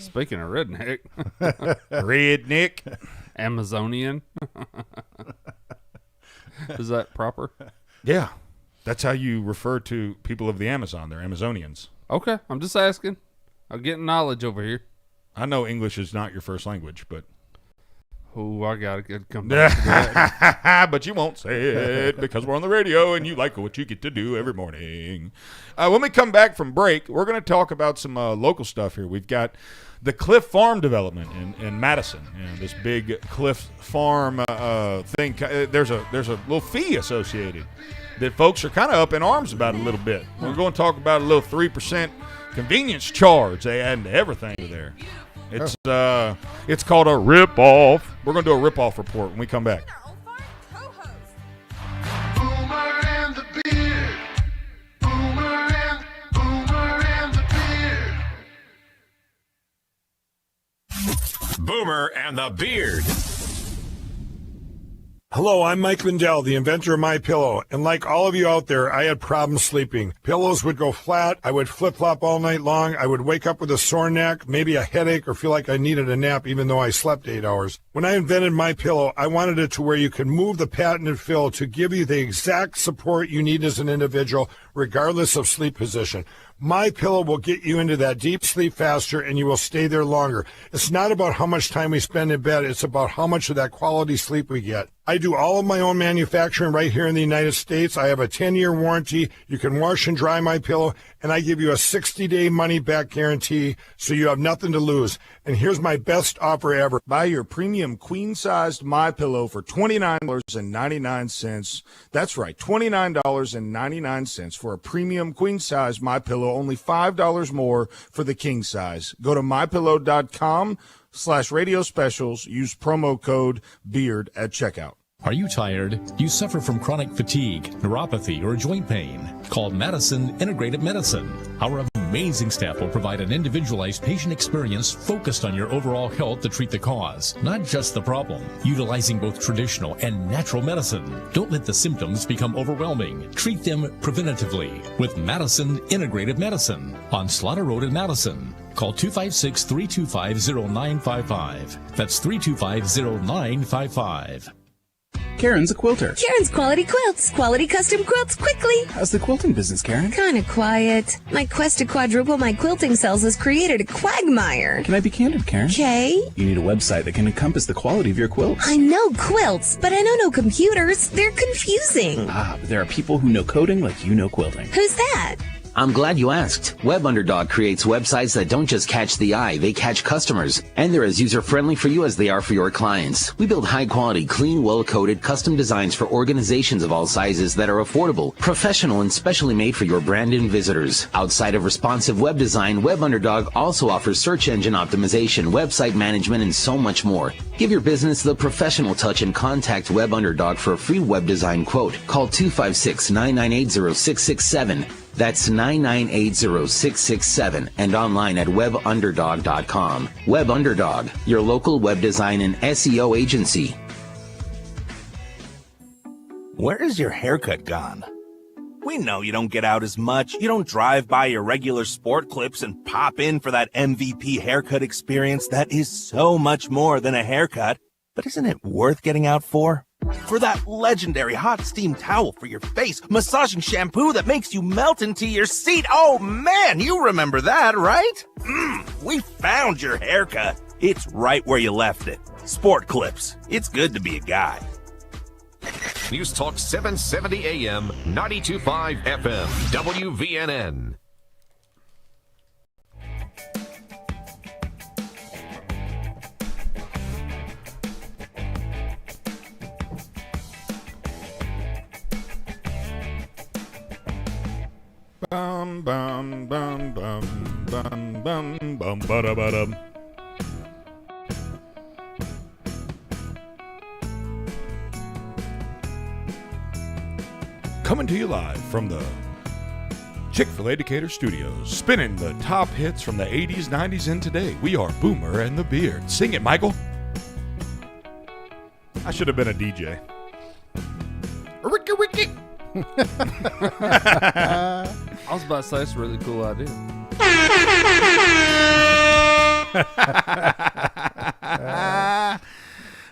Speaking of redneck. Redneck. Amazonian. Is that proper? Yeah. That's how you refer to people of the Amazon. They're Amazonians. Okay. I'm just asking. I'm getting knowledge over here. I know English is not your first language, but... Oh, I got to come back to that. But you won't say it because we're on the radio and you like what you get to do every morning. When we come back from break, we're going to talk about some local stuff here. We've got the Cliff Farm development in Madison. This big Cliff Farm thing. There's a little fee associated that folks are kind of up in arms about a little bit. We're going to talk about a little 3% convenience charge they add into everything there. It's called a rip-off. We're going to do a rip-off report when we come back. Boomer and the Beard. Hello, I'm Mike Lindell, the inventor of MyPillow, and like all of you out there, I had problems sleeping. Pillows would go flat, I would flip-flop all night long, I would wake up with a sore neck, maybe a headache, or feel like I needed a nap even though I slept 8 hours. When I invented MyPillow, I wanted it to where you can move the patented fill to give you the exact support you need as an individual, regardless of sleep position. MyPillow will get you into that deep sleep faster and you will stay there longer. It's not about how much time we spend in bed, it's about how much of that quality sleep we get. I do all of my own manufacturing right here in the United States. I have a 10-year warranty. You can wash and dry MyPillow, and I give you a 60-day money-back guarantee, so you have nothing to lose. And here's my best offer ever. Buy your premium queen-sized MyPillow for $29.99. That's right, $29.99 for a premium queen-size MyPillow, only $5 more for the king size. Go to MyPillow.com/radio specials. Use promo code BEARD at checkout. Are you tired? You suffer from chronic fatigue, neuropathy, or joint pain? Call Madison Integrated Medicine. Our amazing staff will provide an individualized patient experience focused on your overall health to treat the cause, not just the problem. Utilizing both traditional and natural medicine. Don't let the symptoms become overwhelming. Treat them preventatively with Madison Integrated Medicine on Slaughter Road in Madison. Call 256-325-0955. That's 325-0955. Karen's a quilter. Karen's Quality Quilts. Quality custom quilts quickly. How's the quilting business, Karen? Kinda quiet. My quest to quadruple my quilting sales has created a quagmire. Can I be candid, Karen? Okay. You need a website that can encompass the quality of your quilts. I know quilts, but I know no computers. They're confusing. But there are people who know coding like you know quilting. Who's that? I'm glad you asked. Web Underdog creates websites that don't just catch the eye, they catch customers. And they're as user-friendly for you as they are for your clients. We build high-quality, clean, well-coded, custom designs for organizations of all sizes that are affordable, professional, and specially made for your brand and visitors. Outside of responsive web design, Web Underdog also offers search engine optimization, website management, and so much more. Give your business the professional touch and contact Web Underdog for a free web design quote. Call 256-998-0667. That's 998-0667 and online at webunderdog.com. Web Underdog, your local web design and SEO agency. Where is your haircut gone? We know you don't get out as much. You don't drive by your regular sport clips and pop in for that MVP haircut experience that is so much more than a haircut. But isn't it worth getting out for? For that legendary hot steam towel for your face, massaging shampoo that makes you melt into your seat. Oh man, you remember that, right? We found your haircut. It's right where you left it. Sport Clips. It's good to be a guy. News Talk 770 AM, 92.5 FM, WVNN. bum bum bum bum bum bum ba-da-ba-dum. Coming to you live from the Chick-fil-A Decatur Studios, spinning the top hits from the 80s, 90s, and today. We are Boomer and the Beard. Sing it, Michael. I should have been a DJ. Ricky, Ricky. I was about to say it's a really cool idea.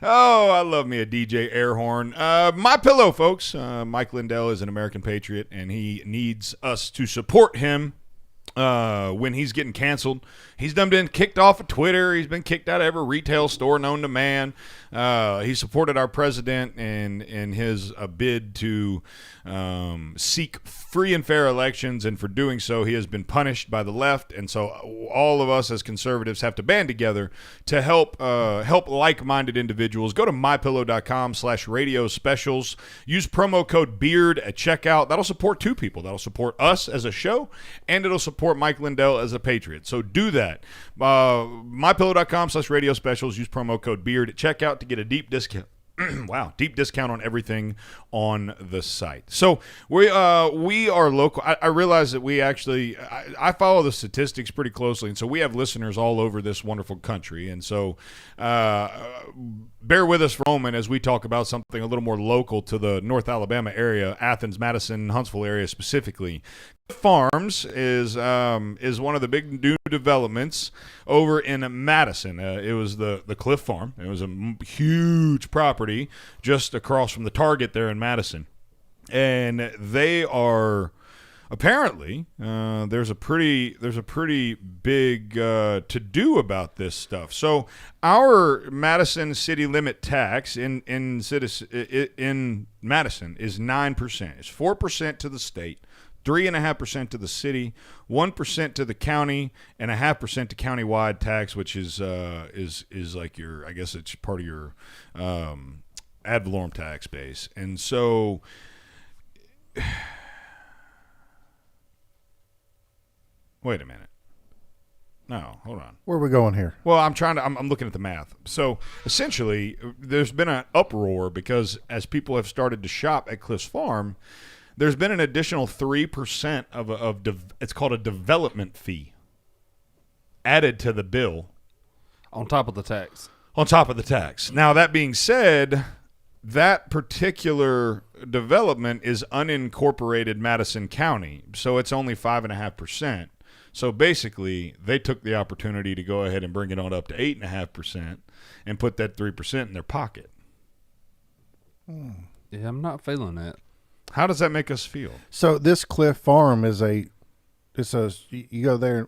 Oh, I love me a DJ air horn. My pillow, folks. Mike Lindell is an American patriot, and he needs us to support him when he's getting canceled. He's done been kicked off of Twitter. He's been kicked out of every retail store known to man. He supported our president in his bid to seek free and fair elections, and for doing so, he has been punished by the left. And so, all of us as conservatives have to band together to help like-minded individuals. Go to mypillow.com/radio specials. Use promo code BEARD at checkout. That'll support two people. That'll support us as a show, and it'll support Mike Lindell as a patriot. So do that. mypillow.com/radio specials. Use promo code BEARD at checkout to get a deep discount. Wow, deep discount on everything on the site. So we are local. I realize that we actually I follow the statistics pretty closely, and so we have listeners all over this wonderful country. And so bear with us for a moment as we talk about something a little more local to the North Alabama area, Athens, Madison, Huntsville area specifically. Farms is one of the big new developments over in Madison. It was the Cliff Farm. It was a huge property just across from the Target there in Madison, and they are apparently there's a pretty big to do about this stuff. So our Madison city limit tax in Madison is 9%. It's 4% to the state, 3.5% to the city, 1% to the county, and 0.5% to countywide tax, which is like your, I guess it's part of your ad valorem tax base. And so, wait a minute. No, hold on. Where are we going here? Well, I'm looking at the math. So essentially, there's been an uproar because as people have started to shop at Cliff's Farm, there's been an additional 3% it's called a development fee added to the bill. On top of the tax. On top of the tax. Now, that being said, that particular development is unincorporated Madison County, so it's only 5.5%. So basically, they took the opportunity to go ahead and bring it on up to 8.5% and put that 3% in their pocket. Yeah, I'm not feeling that. How does that make us feel? So this Cliff Farm you go there.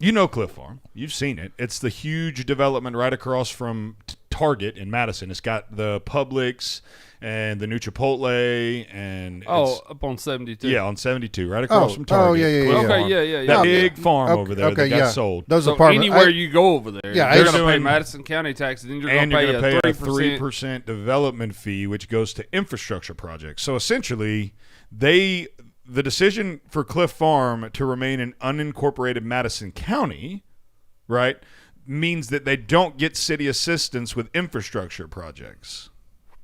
You know Cliff Farm. You've seen it. It's the huge development right across from Target in Madison. It's got the Publix and the new Chipotle and up on 72. Yeah, on 72, right across from Target. Okay, That big farm over there that got sold. Those anywhere you go over there, they're going to pay Madison County taxes, and you're going to pay a 3% development fee, which goes to infrastructure projects. So essentially, the decision for Cliff Farm to remain in unincorporated Madison County, right, means that they don't get city assistance with infrastructure projects.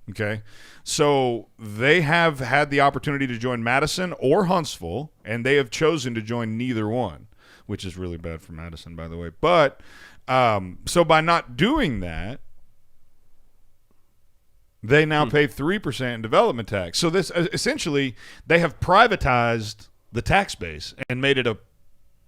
Okay, so they have had the opportunity to join Madison or Huntsville, and they have chosen to join neither one, which is really bad for Madison, by the way. But so by not doing that, they now pay 3% in development tax. So this essentially, they have privatized the tax base and made it a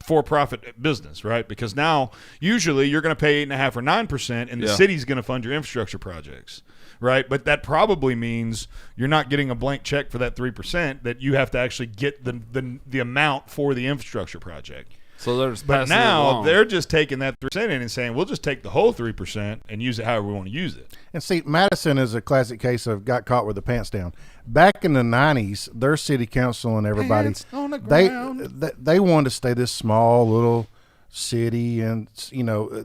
for-profit business, right? Because now usually you're going to pay 8.5% or 9%, and the city's going to fund your infrastructure projects, right? But that probably means you're not getting a blank check for that 3%. That you have to actually get the amount for the infrastructure project. So they're just but now they're just taking that 3% in and saying, we'll just take the whole 3% and use it however we want to use it. And see, Madison is a classic case of got caught with the pants down. Back in the 90s, their city council and everybody, Pants on the ground. they wanted to stay this small little city, and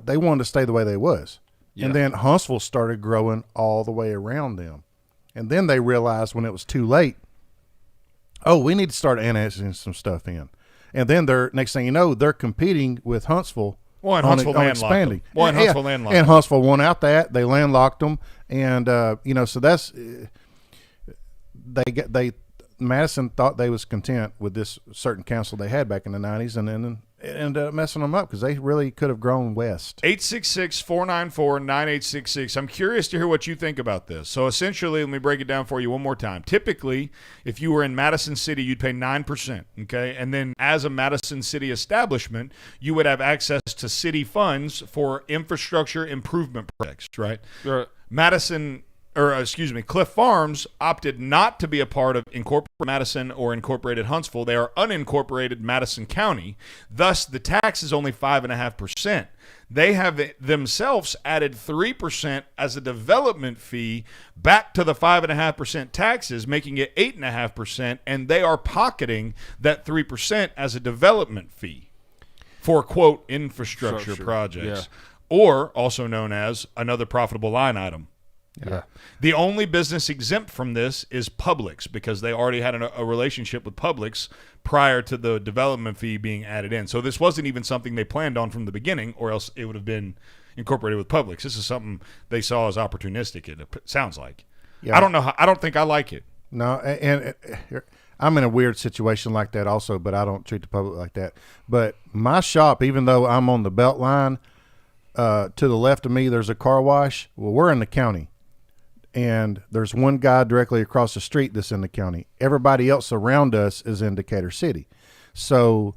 they wanted to stay the way they was. Yeah. And then Huntsville started growing all the way around them. And then they realized when it was too late, we need to start annexing some stuff in. And then they're next thing you know, they're competing with Huntsville. Well, and Huntsville landlocked expanding. them. Well, and Huntsville landlocked and them. Huntsville won out that they landlocked them, and so that's they Madison thought they was content with this certain council they had back in the 90s, and then ended up messing them up because they really could have grown west. 866-494-9866. I'm curious to hear what you think about this. So essentially, let me break it down for you one more time. Typically, if you were in Madison City, you'd pay 9%, okay? And then as a Madison City establishment, you would have access to city funds for infrastructure improvement projects, right? Cliff Farms opted not to be a part of Incorporated Madison or Incorporated Huntsville. They are unincorporated Madison County. Thus, the tax is only 5.5%. They have themselves added 3% as a development fee back to the 5.5% taxes, making it 8.5%, and they are pocketing that 3% as a development fee for, quote, infrastructure projects, or also known as another profitable line item. Yeah. The only business exempt from this is Publix, because they already had a relationship with Publix prior to the development fee being added in. So this wasn't even something they planned on from the beginning, or else it would have been incorporated with Publix. This is something they saw as opportunistic, it sounds like. Yeah. I don't know. I don't think I like it. No, and I'm in a weird situation like that also, but I don't treat the public like that. But my shop, even though I'm on the belt line, to the left of me, there's a car wash. Well, we're in the county. And there's one guy directly across the street that's in the county. Everybody else around us is in Decatur City. So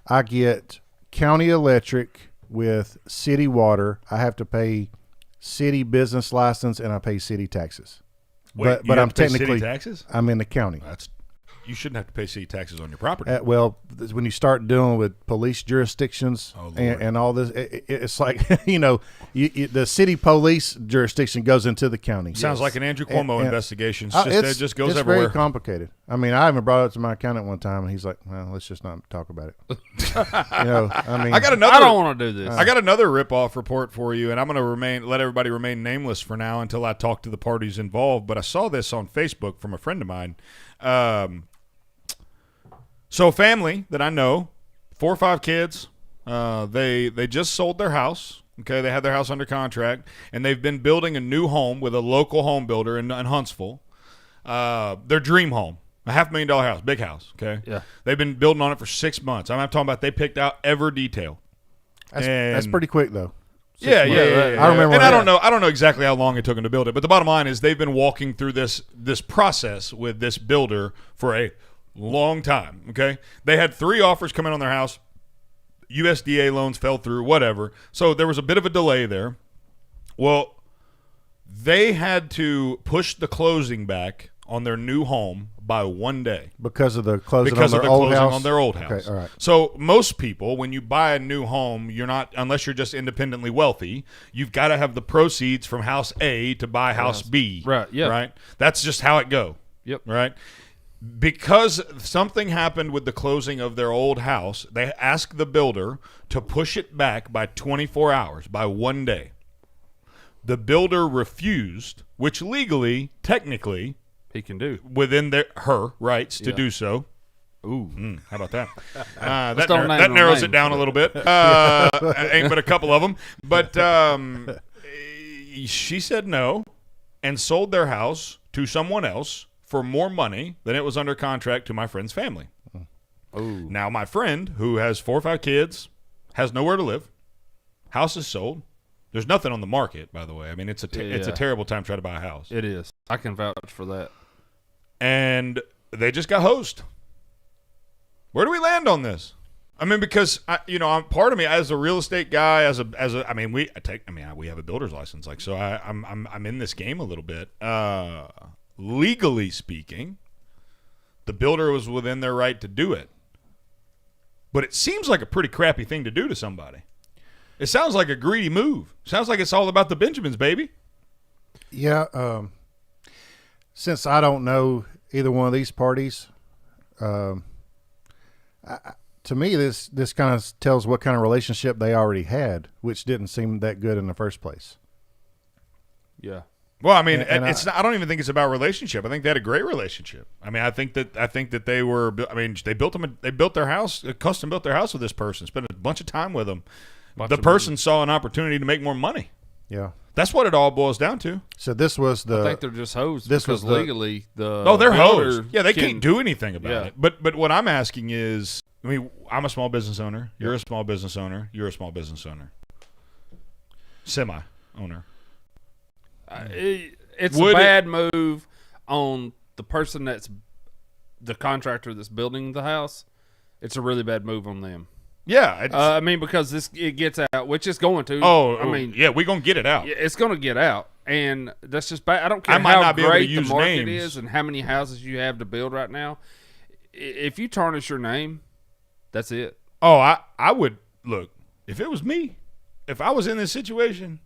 I get county electric with city water. I have to pay city business license, and I pay city taxes. Wait, but I'm technically city taxes? I'm in the county. You shouldn't have to pay city taxes on your property. Well, when you start dealing with police jurisdictions and all this, it's like, the city police jurisdiction goes into the county. Sounds like an Andrew Cuomo investigation. It just goes everywhere. It's very complicated. I mean, I even brought it to my accountant one time, and he's like, well, let's just not talk about it. I don't want to do this. I got another rip-off report for you, and I'm going to let everybody remain nameless for now until I talk to the parties involved. But I saw this on Facebook from a friend of mine. So a family that I know, 4 or 5 kids, they just sold their house. Okay, they had their house under contract, and they've been building a new home with a local home builder in Huntsville. Their dream home, a $500,000 house, big house. Okay, yeah, they've been building on it for 6 months. I'm talking about they picked out every detail. That's pretty quick though. Yeah. I remember. And I don't know exactly how long it took them to build it, but the bottom line is they've been walking through this process with this builder for a long time. Okay, they had 3 offers come in on their house. USDA loans fell through, whatever. So there was a bit of a delay there. Well, they had to push the closing back on their new home by 1 day because of the closing on their old house. On their old house. Okay, all right. So most people, when you buy a new home, you're not, unless you're just independently wealthy, you've got to have the proceeds from house A to buy house B. Right. Yeah. Right. That's just how it go. Yep. Right. Because something happened with the closing of their old house, they asked the builder to push it back by 24 hours, by 1 day. The builder refused, which legally, technically, he can do within her rights to do so. Ooh, how about that? That narrows it down a little bit. Ain't but a couple of them. But she said no and sold their house to someone else for more money than it was under contract to my friend's family. Ooh. Now, my friend, who has 4 or 5 kids, has nowhere to live. House is sold. There's nothing on the market, by the way. I mean, it's a terrible time to try to buy a house. It is. I can vouch for that. And they just got hosed. Where do we land on this? I mean, because I'm part of me as a real estate guy, we have a builder's license, like, so I'm in this game a little bit. Legally speaking, the builder was within their right to do it. But it seems like a pretty crappy thing to do to somebody. It sounds like a greedy move. Sounds like it's all about the Benjamins, baby. Yeah. Since I don't know either one of these parties, to me, this kind of tells what kind of relationship they already had, which didn't seem that good in the first place. Yeah. Well, I mean, I don't even think it's about relationship. I think they had a great relationship. I mean, I think that they were. I mean, they built their house, custom built their house with this person. Spent a bunch of time with them. The person saw an opportunity to make more money. Yeah, that's what it all boils down to. So this was the. I think they're just hoes. This was legally they're hoes. Yeah, they can't do anything about it. But what I'm asking is, I mean, I'm a small business owner. You're a small business owner. You're a small business owner. Semi-owner. It's a bad move on the person that's the contractor that's building the house. It's a really bad move on them. Yeah, I mean, because it gets out, which it's going to. I mean, yeah, we're gonna get it out. It's gonna get out, and that's just bad. I don't care I might how not be able to great the use market names. is and how many houses you have to build right now. If you tarnish your name, that's it. Oh, I would look if it was me, if I was in this situation.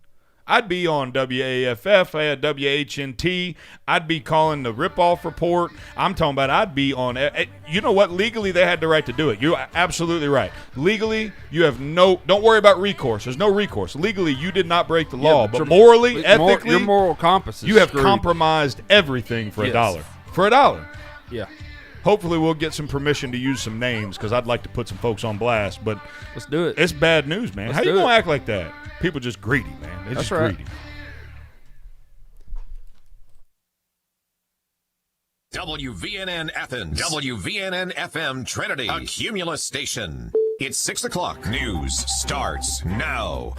I'd be on WAFF, WHNT. I'd be calling the rip-off report. I'm talking about I'd be on – you know what? Legally, they had the right to do it. You're absolutely right. Legally, you have no – don't worry about recourse. There's no recourse. Legally, you did not break the law. But morally, ethically – your moral compass is you have screwed. Compromised everything for $1. For $1. Yeah. Hopefully, we'll get some permission to use some names because I'd like to put some folks on blast. But let's do it. It's bad news, man. How you going to act like that? People just greedy, man. They're just greedy. WVNN Athens, WVNN FM Trinity, a Cumulus station. It's 6 o'clock. News starts now.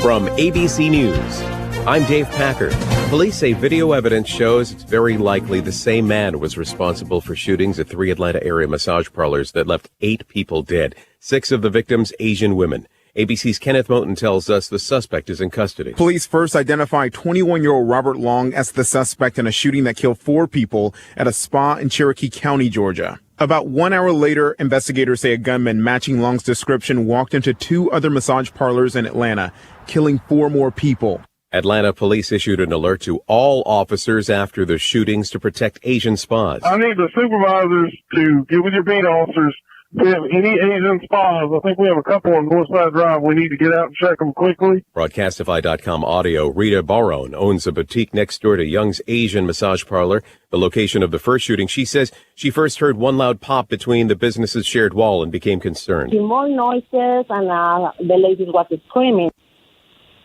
From ABC News, I'm Dave Packer. Police say video evidence shows it's very likely the same man was responsible for shootings at 3 Atlanta area massage parlors that left 8 people dead, 6 of the victims Asian women. ABC's Kenneth Moten tells us the suspect is in custody. Police first identified 21-year-old Robert Long as the suspect in a shooting that killed 4 people at a spa in Cherokee County, Georgia. About 1 hour later, investigators say a gunman matching Long's description walked into 2 other massage parlors in Atlanta, killing 4 more people. Atlanta police issued an alert to all officers after the shootings to protect Asian spas. I need the supervisors to get with your beat officers. If we have any Asian spas, I think we have a couple on Northside Drive. We need to get out and check them quickly. Broadcastify.com audio. Rita Barone owns a boutique next door to Young's Asian massage parlor, the location of the first shooting. She says she first heard one loud pop between the business's shared wall and became concerned. More noises, and the lady was screaming.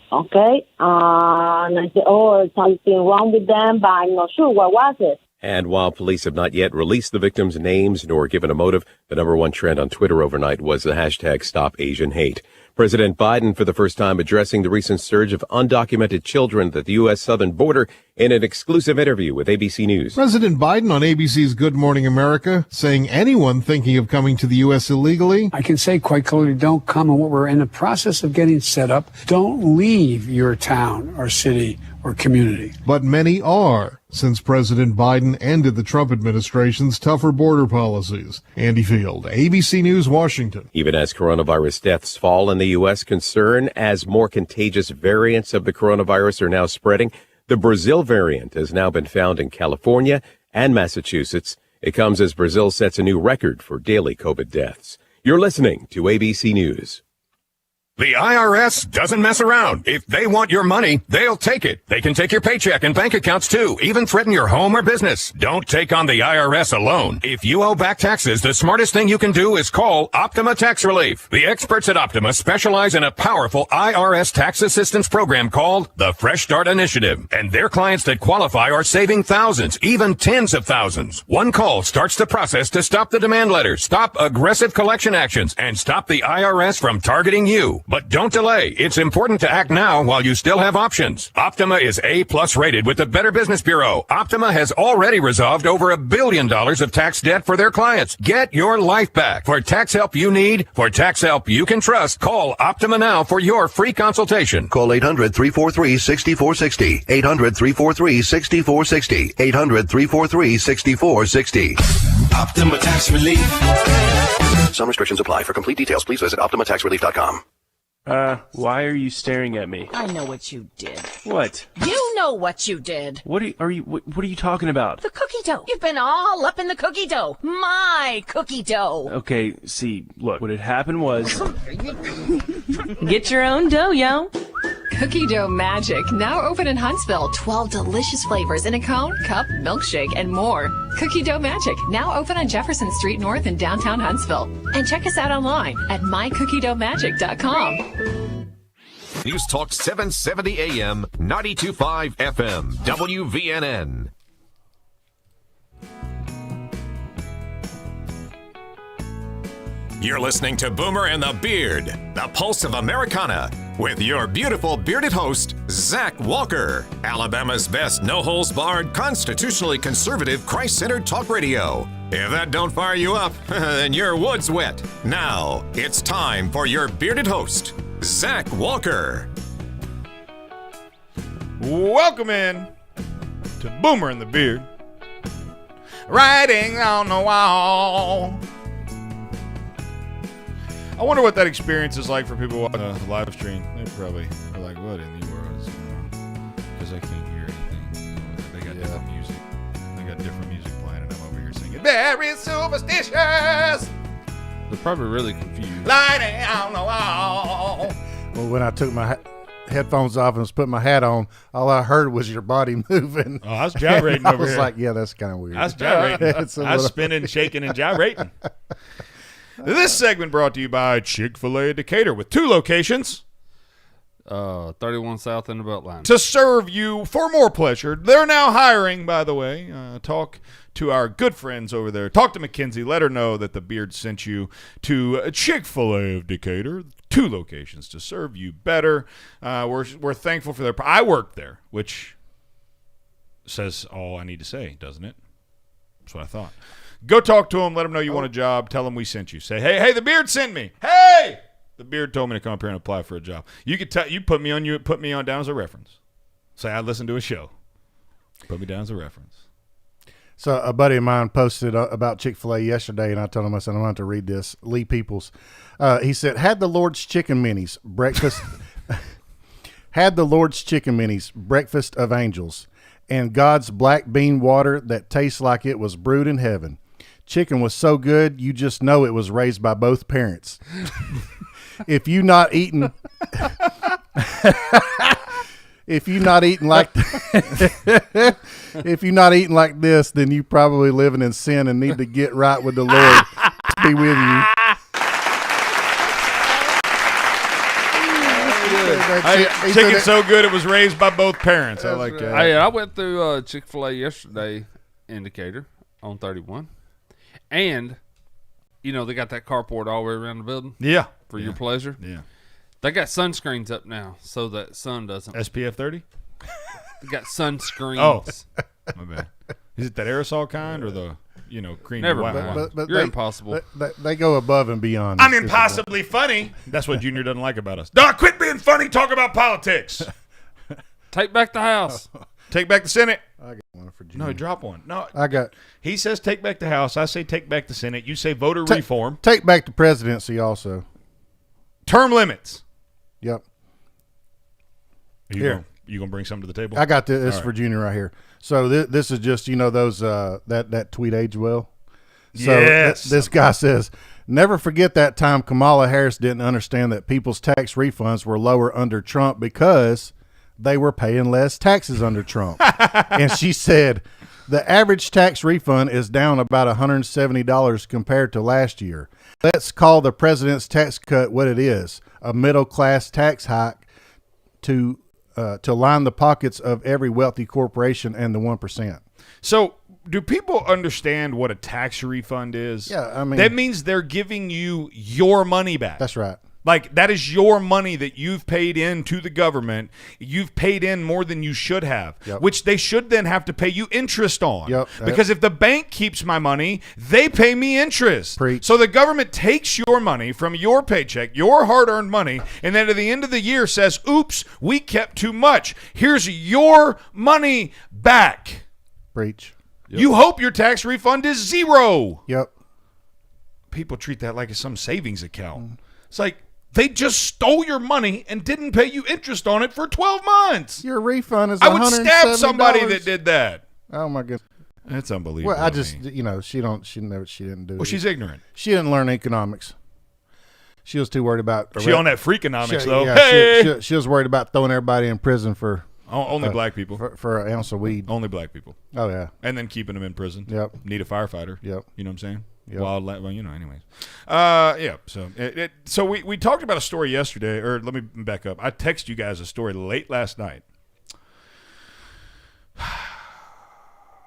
Okay, and I said, oh, something wrong with them, but I'm not sure. What was it? And while police have not yet released the victims' names nor given a motive, the #1 trend on Twitter overnight was the hashtag #StopAsianHate. President Biden, for the first time, addressing the recent surge of undocumented children at the U.S. southern border in an exclusive interview with ABC News. President Biden on ABC's Good Morning America saying anyone thinking of coming to the U.S. illegally, I can say quite clearly, don't come. And what we're in the process of getting set up, don't leave your town or city or community. But many are, since President Biden ended the Trump administration's tougher border policies. Andy Field, ABC News, Washington. Even as coronavirus deaths fall in the U.S., concern as more contagious variants of the coronavirus are now spreading. The Brazil variant has now been found in California and Massachusetts. It comes as Brazil sets a new record for daily COVID deaths. You're listening to ABC News. The IRS doesn't mess around. If they want your money, they'll take it. They can take your paycheck and bank accounts too, even threaten your home or business. Don't take on the IRS alone. If you owe back taxes, the smartest thing you can do is call Optima Tax Relief. The experts at Optima specialize in a powerful IRS tax assistance program called the Fresh Start Initiative. And their clients that qualify are saving thousands, even tens of thousands. One call starts the process to stop the demand letters, stop aggressive collection actions, and stop the IRS from targeting you. But don't delay. It's important to act now while you still have options. Optima is A+ rated with the Better Business Bureau. Optima has already resolved over $1 billion of tax debt for their clients. Get your life back. For tax help you need, for tax help you can trust, call Optima now for your free consultation. Call 800-343-6460. 800-343-6460. 800-343-6460. Optima Tax Relief. Some restrictions apply. For complete details, please visit OptimaTaxRelief.com. Why are you staring at me? I know what you did. What? You know what you did. What are you talking about? The cookie dough. You've been all up in the cookie dough. My cookie dough. Okay, see, look, what had happened was... Get your own dough, yo. Cookie Dough Magic, now open in Huntsville. 12 delicious flavors in a cone, cup, milkshake, and more. Cookie Dough Magic, now open on Jefferson Street North in downtown Huntsville. And check us out online at mycookiedoughmagic.com. News Talk 770 AM, 92.5 FM, WVNN. You're listening to Boomer and the Beard, the pulse of Americana, with your beautiful bearded host, Zach Walker, Alabama's best no-holds-barred, constitutionally conservative, Christ-centered talk radio. If that don't fire you up, then your wood's wet. Now, it's time for your bearded host, Zach Walker. Welcome in to Boomer and the Beard. Writing on the wall. I wonder what that experience is like for people watching the live stream. They probably are like, what in the world is going on? Because I can't hear anything. They got different music. They got different music playing, and I'm over here singing, very superstitious. They're probably really confused. Lighting on the wall. Well, when I took my headphones off and was putting my hat on, all I heard was your body moving. Oh, I was gyrating over here. I was like, yeah, that's kind of weird. I was gyrating. I was spinning, shaking, and gyrating. This segment brought to you by Chick-fil-A Decatur with 2 locations. 31 South in the Beltline. To serve you for more pleasure. They're now hiring, by the way. Talk to our good friends over there. Talk to Mackenzie. Let her know that the Beard sent you to Chick-fil-A of Decatur. 2 locations to serve you better. We're thankful for their... I worked there, which says all I need to say, doesn't it? That's what I thought. Go talk to them. Let them know you want a job. Tell them we sent you. Say, hey, the Beard sent me. Hey, the Beard told me to come up here and apply for a job. You could you put me on down as a reference. Say I listened to a show. Put me down as a reference. So a buddy of mine posted about Chick-fil-A yesterday, and I told him, I said, I'm going to have to read this. Lee Peoples. He said, had the Lord's Chicken Minis breakfast. Had the Lord's Chicken Minis breakfast of angels, and God's black bean water that tastes like it was brewed in heaven. Chicken was so good, you just know it was raised by both parents. If you not eating like if you're not eating like this, then you probably living in sin and need to get right with the Lord to be with you. Chicken's so good it was raised by both parents. I like that. Hey, I went through Chick-fil-A yesterday in Decatur on 31. And, you know, they got that carport all the way around the building. Yeah. For your pleasure. Yeah. They got sunscreens up now so that sun doesn't. SPF 30? They got sunscreens. Oh, my bad. Is it that aerosol kind or the, cream? Never white mind. one? You're impossible. They go above and beyond. I'm impossibly funny. That's what Junior doesn't like about us. No, quit being funny. Talk about politics. Take back the House. Take back the Senate. I got one for Junior. No, drop one. No, He says take back the House. I say take back the Senate. You say voter reform. Take back the presidency also. Term limits. Yep. You gonna bring something to the table? I got this All for right. Junior right here. So this is just those that tweet aged well. So yes. This guy says, never forget that time Kamala Harris didn't understand that people's tax refunds were lower under Trump because they were paying less taxes under Trump. And she said, the average tax refund is down about $170 compared to last year. Let's call the president's tax cut what it is, a middle-class tax hike to line the pockets of every wealthy corporation and the 1%. So do people understand what a tax refund is? Yeah, I mean, that means they're giving you your money back. That's right. Like, that is your money that you've paid in to the government. You've paid in more than you should have, which they should then have to pay you interest on. Yep. Because if the bank keeps my money, they pay me interest. Preach. So the government takes your money from your paycheck, your hard-earned money, and then at the end of the year says, oops, we kept too much. Here's your money back. Preach. Yep. You hope your tax refund is zero. Yep. People treat that like it's some savings account. It's like, they just stole your money and didn't pay you interest on it for 12 months. Your refund is I would stab somebody $170. that did that. Oh my goodness. That's unbelievable. Well, I just, she didn't do it. Well, she's ignorant. She didn't learn economics. She was too worried about. She on that Freakonomics though. Yeah, Hey, she was worried about throwing everybody in prison for only black people for an ounce of weed. Only black people. Oh yeah, and then keeping them in prison. Yep. Need a firefighter. Yep. You know what I'm saying? Yep. Well, anyways. Yeah. So we talked about a story yesterday, or let me back up. I texted you guys a story late last night.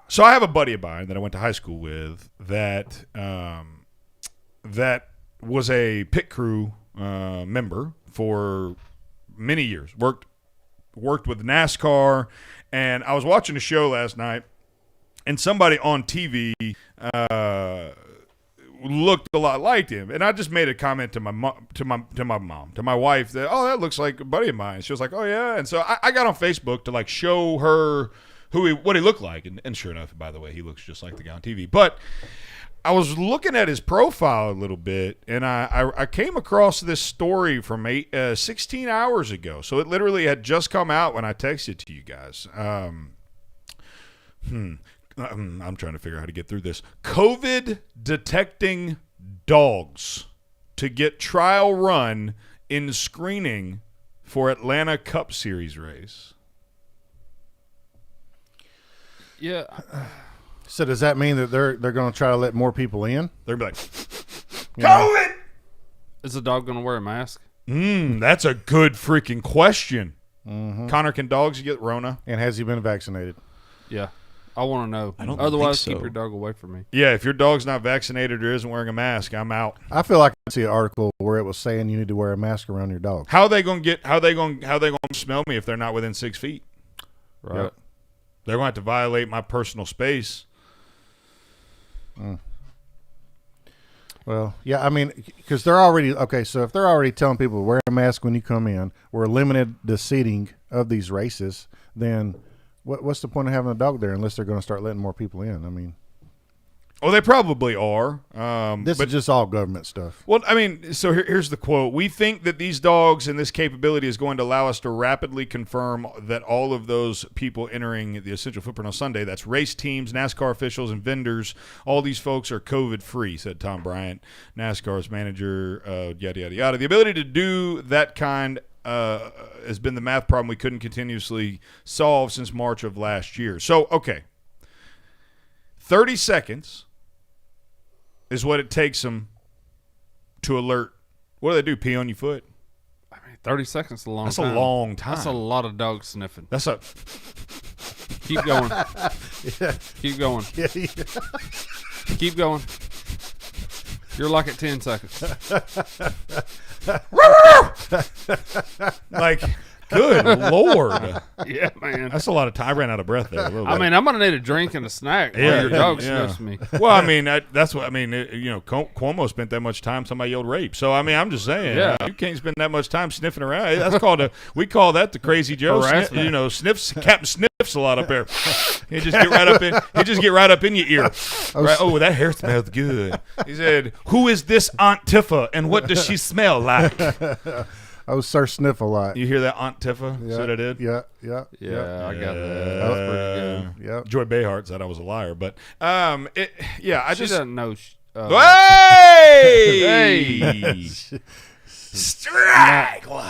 So I have a buddy of mine that I went to high school with that that was a pit crew member for many years. Worked with NASCAR, and I was watching a show last night, and somebody on TV looked a lot like him, and I just made a comment to my mom, to my wife that, oh, that looks like a buddy of mine. She was like, oh yeah, and so I got on Facebook to like show her what he looked like, and sure enough, by the way, he looks just like the guy on TV. But I was looking at his profile a little bit, and I came across this story from 16 hours ago. So it literally had just come out when I texted to you guys. I'm trying to figure out how to get through this. COVID detecting dogs to get trial run in screening for Atlanta Cup Series race. Yeah. So does that mean that they're going to try to let more people in? They're going to be like, COVID! Is the dog going to wear a mask? That's a good freaking question. Mm-hmm. Connor, can dogs get Rona? And has he been vaccinated? Yeah. I want to know. I don't Otherwise, think so. keep your dog away from me. Yeah, if your dog's not vaccinated or isn't wearing a mask, I'm out. I feel like I see an article where it was saying you need to wear a mask around your dog. How they going to smell me if they're not within 6 feet? Right. Yep. They're going to have to violate my personal space. Well, yeah, I mean, because they're already okay. So if they're already telling people to wear a mask when you come in, we're limited the seating of these races. Then what's the point of having a dog there unless they're going to start letting more people in? I mean, Oh, they probably are. This is just all government stuff. Well, I mean, so here's the quote. We think that these dogs and this capability is going to allow us to rapidly confirm that all of those people entering the Essential Footprint on Sunday, that's race teams, NASCAR officials, and vendors, all these folks are COVID-free, said Tom Bryant, NASCAR's manager, yada, yada, yada. The ability to do that kind has been the math problem we couldn't continuously solve since March of last year. So, okay, 30 seconds is what it takes them to alert. What do they do, pee on your foot? I mean, 30 seconds is a long That's time. a long time. That's a lot of dog sniffing. That's a... Keep going. Yeah. Keep going. Yeah. Keep going. You're like at 10 seconds. Like, good Lord. Yeah, man. That's a lot of time. I ran out of breath there. A little bit. I mean, I'm going to need a drink and a snack while your dog sniffs me. Well, I mean, that's what I mean. Cuomo spent that much time. Somebody yelled rape. So I mean, I'm just saying, you can't spend that much time sniffing around. That's called we call that the crazy Joe. Sniffs. Captain Sniffs a lot up there. He just get right up in. He just get right up in your ear. Right? Oh, that hair smells good. He said, "Who is this Aunt Tiffa, and what does she smell like?" Oh, Sir Sniff a lot. You hear that, Aunt Tiffa? Yeah. See what I did? Yeah. I got that. That was pretty good. Yeah. Joy Behart said I was a liar, but I She just doesn't know. hey! Strike one.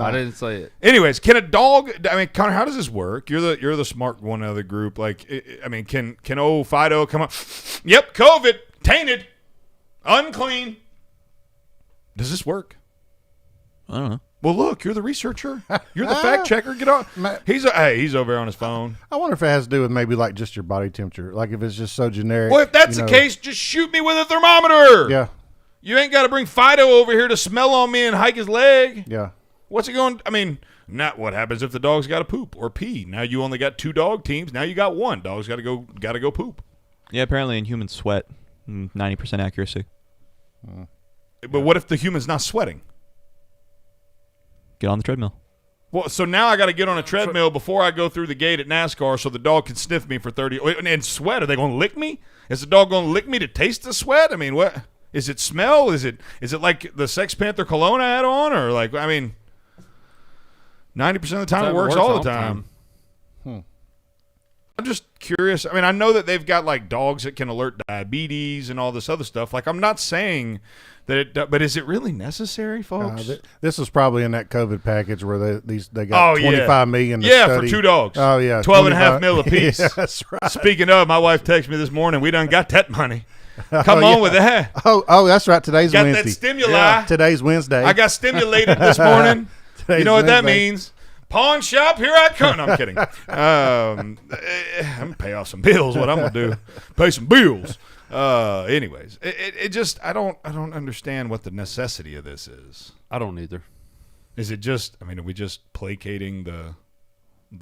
I didn't say it. Anyways, can a dog? I mean, Connor, how does this work? You're the smart one of the group. Like, I mean, can old Fido come up? Yep, COVID, tainted, unclean. Does this work? I don't know. Well, look, you're the researcher. You're the fact checker. Get on. He's over there on his phone. I wonder if it has to do with maybe like just your body temperature. Like if it's just so generic. Well, if that's the case, just shoot me with a thermometer. Yeah. You ain't got to bring Fido over here to smell on me and hike his leg. Yeah. What's it going? I mean, not what happens if the dog's got to poop or pee. Now you only got 2 dog teams. Now you got 1. Dog's got to go poop. Yeah, apparently in human sweat, 90% accuracy. But what if the human's not sweating? Get on the treadmill. Well, so now I got to get on a treadmill before I go through the gate at NASCAR so the dog can sniff me for 30 and sweat. Are they going to lick me? Is the dog going to lick me to taste the sweat? I mean, what is it? Smell? Is it like the Sex Panther cologne I had on, or like? I mean, 90% of the time it works all the time. I'm just curious. I mean, I know that they've got like dogs that can alert diabetes and all this other stuff. Like, I'm not saying that it, but is it really necessary, folks? This was probably in that COVID package where they got $25 million to study. For 2 dogs. Oh, yeah. 12.5 mil apiece. Yeah, that's right. Speaking of, my wife texted me this morning. We done got that money. Come on with that. Oh, that's right. Today's got Wednesday. That stimuli. Yeah, today's Wednesday. I got stimulated this morning. You know what that means? Pawn shop, here I come. No, I'm kidding. I'm going to pay off some bills. What I'm going to do, pay some bills. Anyways, it just, I don't understand what the necessity of this is. I don't either. Is it just, I mean, are we just placating the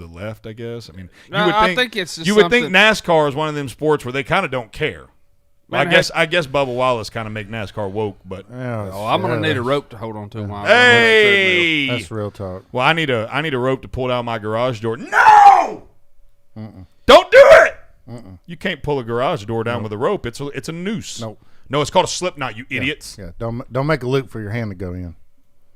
left, I guess? I mean, I think it's just you would think NASCAR is one of them sports where they kind of don't care. Man, I guess Bubba Wallace kind of make NASCAR woke, but I'm gonna need a rope to hold on to. Hey, that's real talk. Well, I need a rope to pull down my garage door. No, don't do it. You can't pull a garage door down with a rope. It's a noose. No, it's called a slip knot. You idiots. Yeah. Don't make a loop for your hand to go in.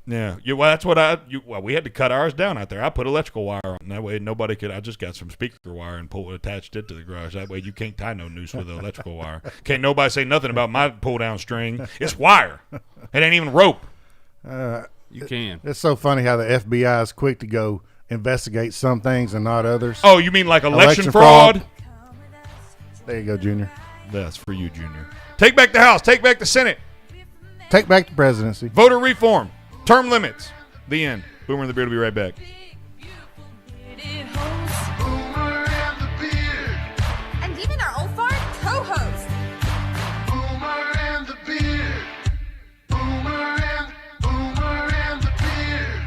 Yeah, well, that's what we had to cut ours down out there. I put electrical wire on. That way nobody could. I just got some speaker wire and attached it to the garage. That way you can't tie no noose with electrical wire. Can't nobody say nothing about my pull down string. It's wire. It ain't even rope. You can. It's so funny how the FBI is quick to go investigate some things and not others. Oh, you mean like election fraud? There you go, Junior. That's for you, Junior. Take back the House. Take back the Senate. Take back the presidency. Voter reform. Term limits. The end. Boomer and the Beard will be right back. And even our old fart co-host. Boomer and the Beard. Boomer and the Beard.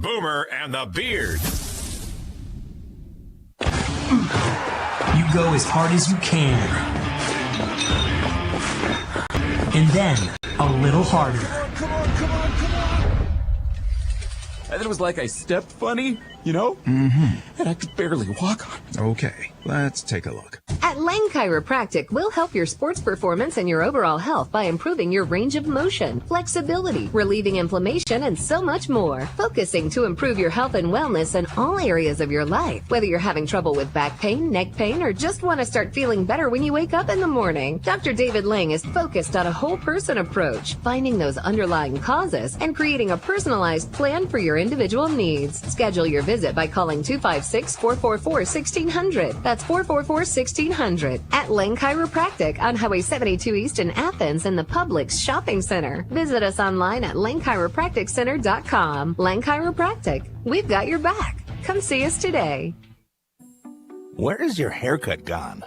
Boomer and the Beard. You go as hard as you can. And then, a little harder. Come on. And then it was like I stepped funny, you know? Mm-hmm. And I could barely walk on it. Okay, let's take a look. At Lang Chiropractic, we'll help your sports performance and your overall health by improving your range of motion, flexibility, relieving inflammation, and so much more. Focusing to improve your health and wellness in all areas of your life. Whether you're having trouble with back pain, neck pain, or just want to start feeling better when you wake up in the morning, Dr. David Lang is focused on a whole person approach, finding those underlying causes and creating a personalized plan for your individual needs. Schedule your visit by calling 256-444-1600. That's 444-1600. At Lang Chiropractic on Highway 72 East in Athens in the Publix Shopping Center. Visit us online at langchiropracticcenter.com. Lang Chiropractic. We've got your back. Come see us today. Where is your haircut gone?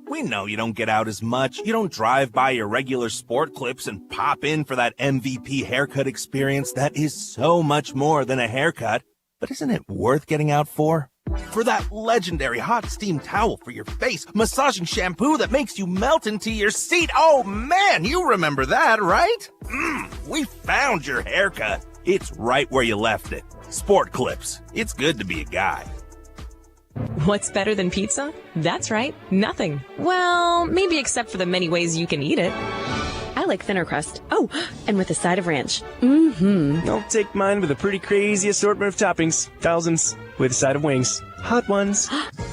We know you don't get out as much. You don't drive by your regular sport clips and pop in for that MVP haircut experience that is so much more than a haircut. But isn't it worth getting out for? For that legendary hot steam towel for your face, massaging shampoo that makes you melt into your seat. Oh man, you remember that, right? We found your haircut. It's right where you left it. Sport Clips. It's good to be a guy. What's better than pizza? That's right, nothing. Well, maybe except for the many ways you can eat it. I like thinner crust. Oh, and with a side of ranch. I'll take mine with a pretty crazy assortment of toppings. Thousands. With a side of wings. Hot ones.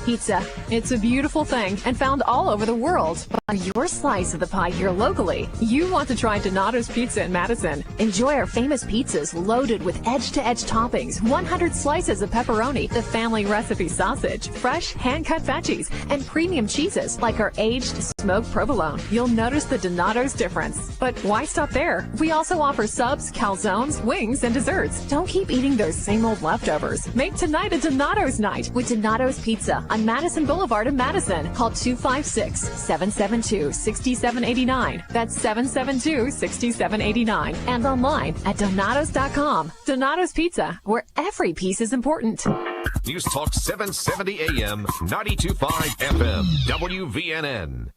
Pizza. It's a beautiful thing and found all over the world. Buy your slice of the pie here locally. You want to try Donato's Pizza in Madison. Enjoy our famous pizzas loaded with edge-to-edge toppings, 100 slices of pepperoni, the family recipe sausage, fresh hand-cut veggies, and premium cheeses like our aged smoked provolone. You'll notice the Donato's difference. But why stop there? We also offer subs, calzones, wings, and desserts. Don't keep eating those same old leftovers. Make tonight a Donato's night with Donato's Pizza on Madison Boulevard in Madison. Call 256-772-6789. That's 772-6789. And online at Donatos.com. Donato's Pizza, where every piece is important. News Talk 770 AM, 92.5 FM, WVNN.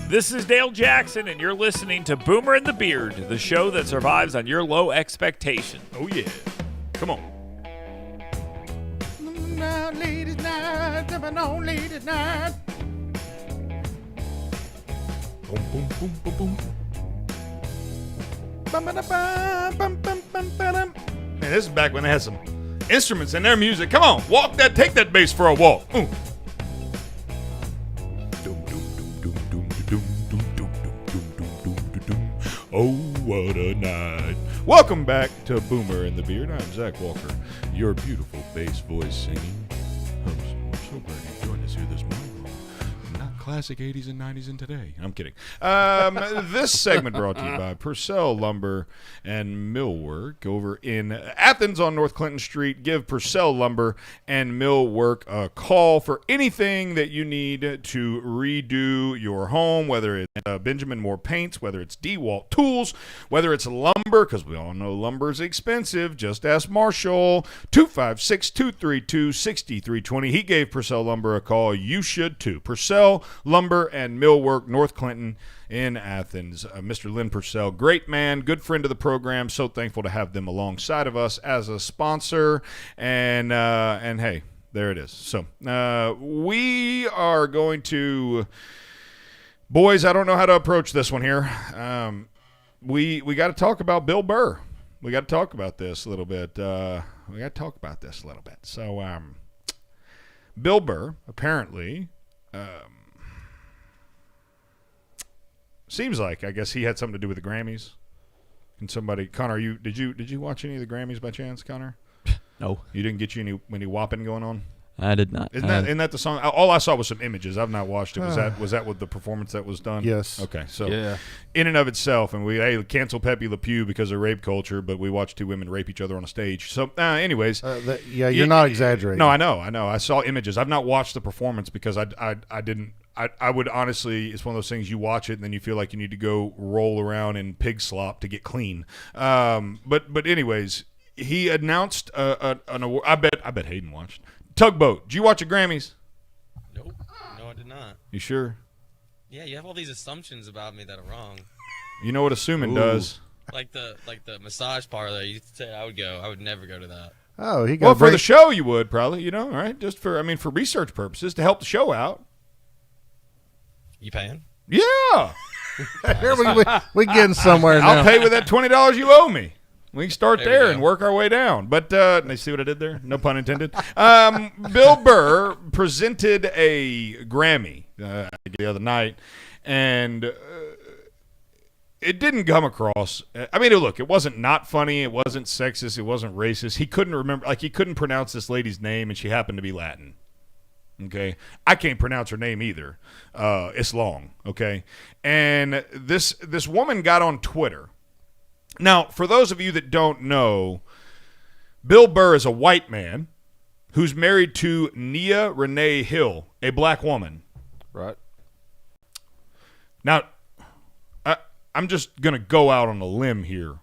This is Dale Jackson, and you're listening to Boomer and the Beard, the show that survives on your low expectation. Oh, yeah. Come on. Ladies night, ladies night. Boom, boom, boom, boom, boom. Man, this is back when they had some instruments in their music. Come on, take that bass for a walk. Ooh. Oh, what a night. Welcome back to Boomer and the Beard. I'm Zach Walker, your beautiful bass voice singing host. We're so glad you joined us here this morning. Not classic 80s and 90s and today. I'm kidding. This segment brought to you by Purcell Lumber and Millwork over in Athens on North Clinton Street. Give Purcell Lumber and Millwork a call for anything that you need to redo your home, whether it's Benjamin Moore paints, whether it's DeWalt tools, whether it's lumber, because we all know lumber is expensive. Just ask Marshall, 256-232-6320. He gave Purcell Lumber a call. You should too. Purcell Lumber and Millwork, North Clinton in Athens. Mr. Lynn Purcell, great man, good friend of the program. So thankful to have them alongside of us as a sponsor. And hey, there it is. So we are going to... Boys, I don't know how to approach this one here. We got to talk about Bill Burr. We got to talk about this a little bit. So, Bill Burr apparently seems like, I guess he had something to do with the Grammys. And somebody, Connor, did you watch any of the Grammys by chance, Connor? No. You didn't get you any whopping going on? I did not. Isn't that the song? All I saw was some images. I've not watched it. Was that what the performance that was done? Yes. Okay. So Yeah. in and of itself, and we cancel Pepe Le Pew because of rape culture, but we watched two women rape each other on a stage. So anyways, you're not exaggerating. No, I know. I saw images. I've not watched the performance because I didn't. I would honestly, it's one of those things you watch it and then you feel like you need to go roll around in pig slop to get clean. But anyways, he announced an award. I bet Hayden watched. Tugboat. Did you watch the Grammys? Nope. No, I did not. You sure? Yeah, you have all these assumptions about me that are wrong. You know what assuming does. Like the massage parlor. You said I would go. I would never go to that. Oh, he got well for the show you would probably, all right, just for research purposes to help the show out. You paying? Yeah. Here we getting somewhere now. I'll pay with that $20 you owe me. We can start there and work our way down. But you see what I did there? No pun intended. Bill Burr presented a Grammy the other night, and it didn't come across. I mean, look, it wasn't not funny. It wasn't sexist. It wasn't racist. He couldn't remember, he couldn't pronounce this lady's name, and she happened to be Latin. Okay, I can't pronounce her name either. It's long. Okay, and this woman got on Twitter. Now, for those of you that don't know, Bill Burr is a white man who's married to Nia Renee Hill, a black woman. Right. Now, I'm just going to go out on a limb here.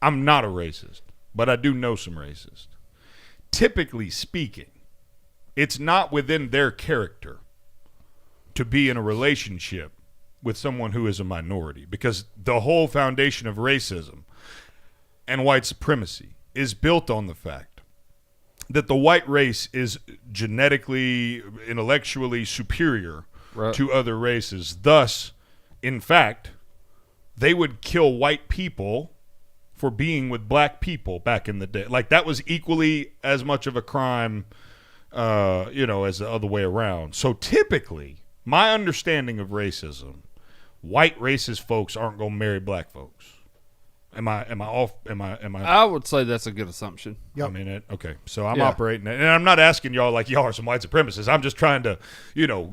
I'm not a racist, but I do know some racists. Typically speaking, it's not within their character to be in a relationship with someone who is a minority, because the whole foundation of racism and white supremacy is built on the fact that the white race is genetically, intellectually superior to other races. Thus, in fact, they would kill white people for being with black people back in the day. Like, that was equally as much of a crime, as the other way around. So typically, my understanding of racism, white racist folks aren't going to marry black folks. Am I off? Am I? I would say that's a good assumption. Yep. I mean, okay. So I'm operating, and I'm not asking y'all like y'all are some white supremacists. I'm just trying to,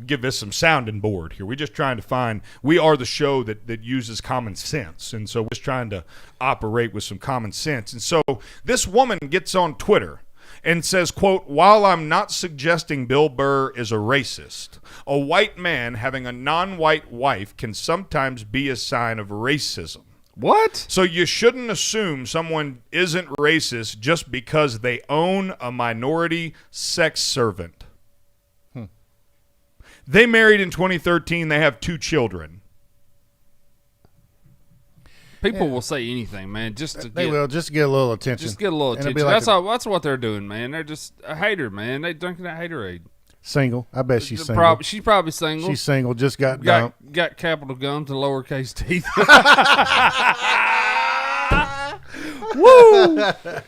give this some sounding board here. We're just trying to find. We are the show that uses common sense, and so we're just trying to operate with some common sense. And so this woman gets on Twitter and says, quote, "While I'm not suggesting Bill Burr is a racist, a white man having a non-white wife can sometimes be a sign of racism." What? So you shouldn't assume someone isn't racist just because they own a minority sex servant. They married in 2013. They have 2 children. People will say anything, man, just to get a little attention. Just get a little attention. Like that's what they're doing, man. They're just a hater, man. They drinking that haterade. Single. I bet she's single. She's probably single. She's single. Just got dumped. got capital gums and lowercase teeth. Woo!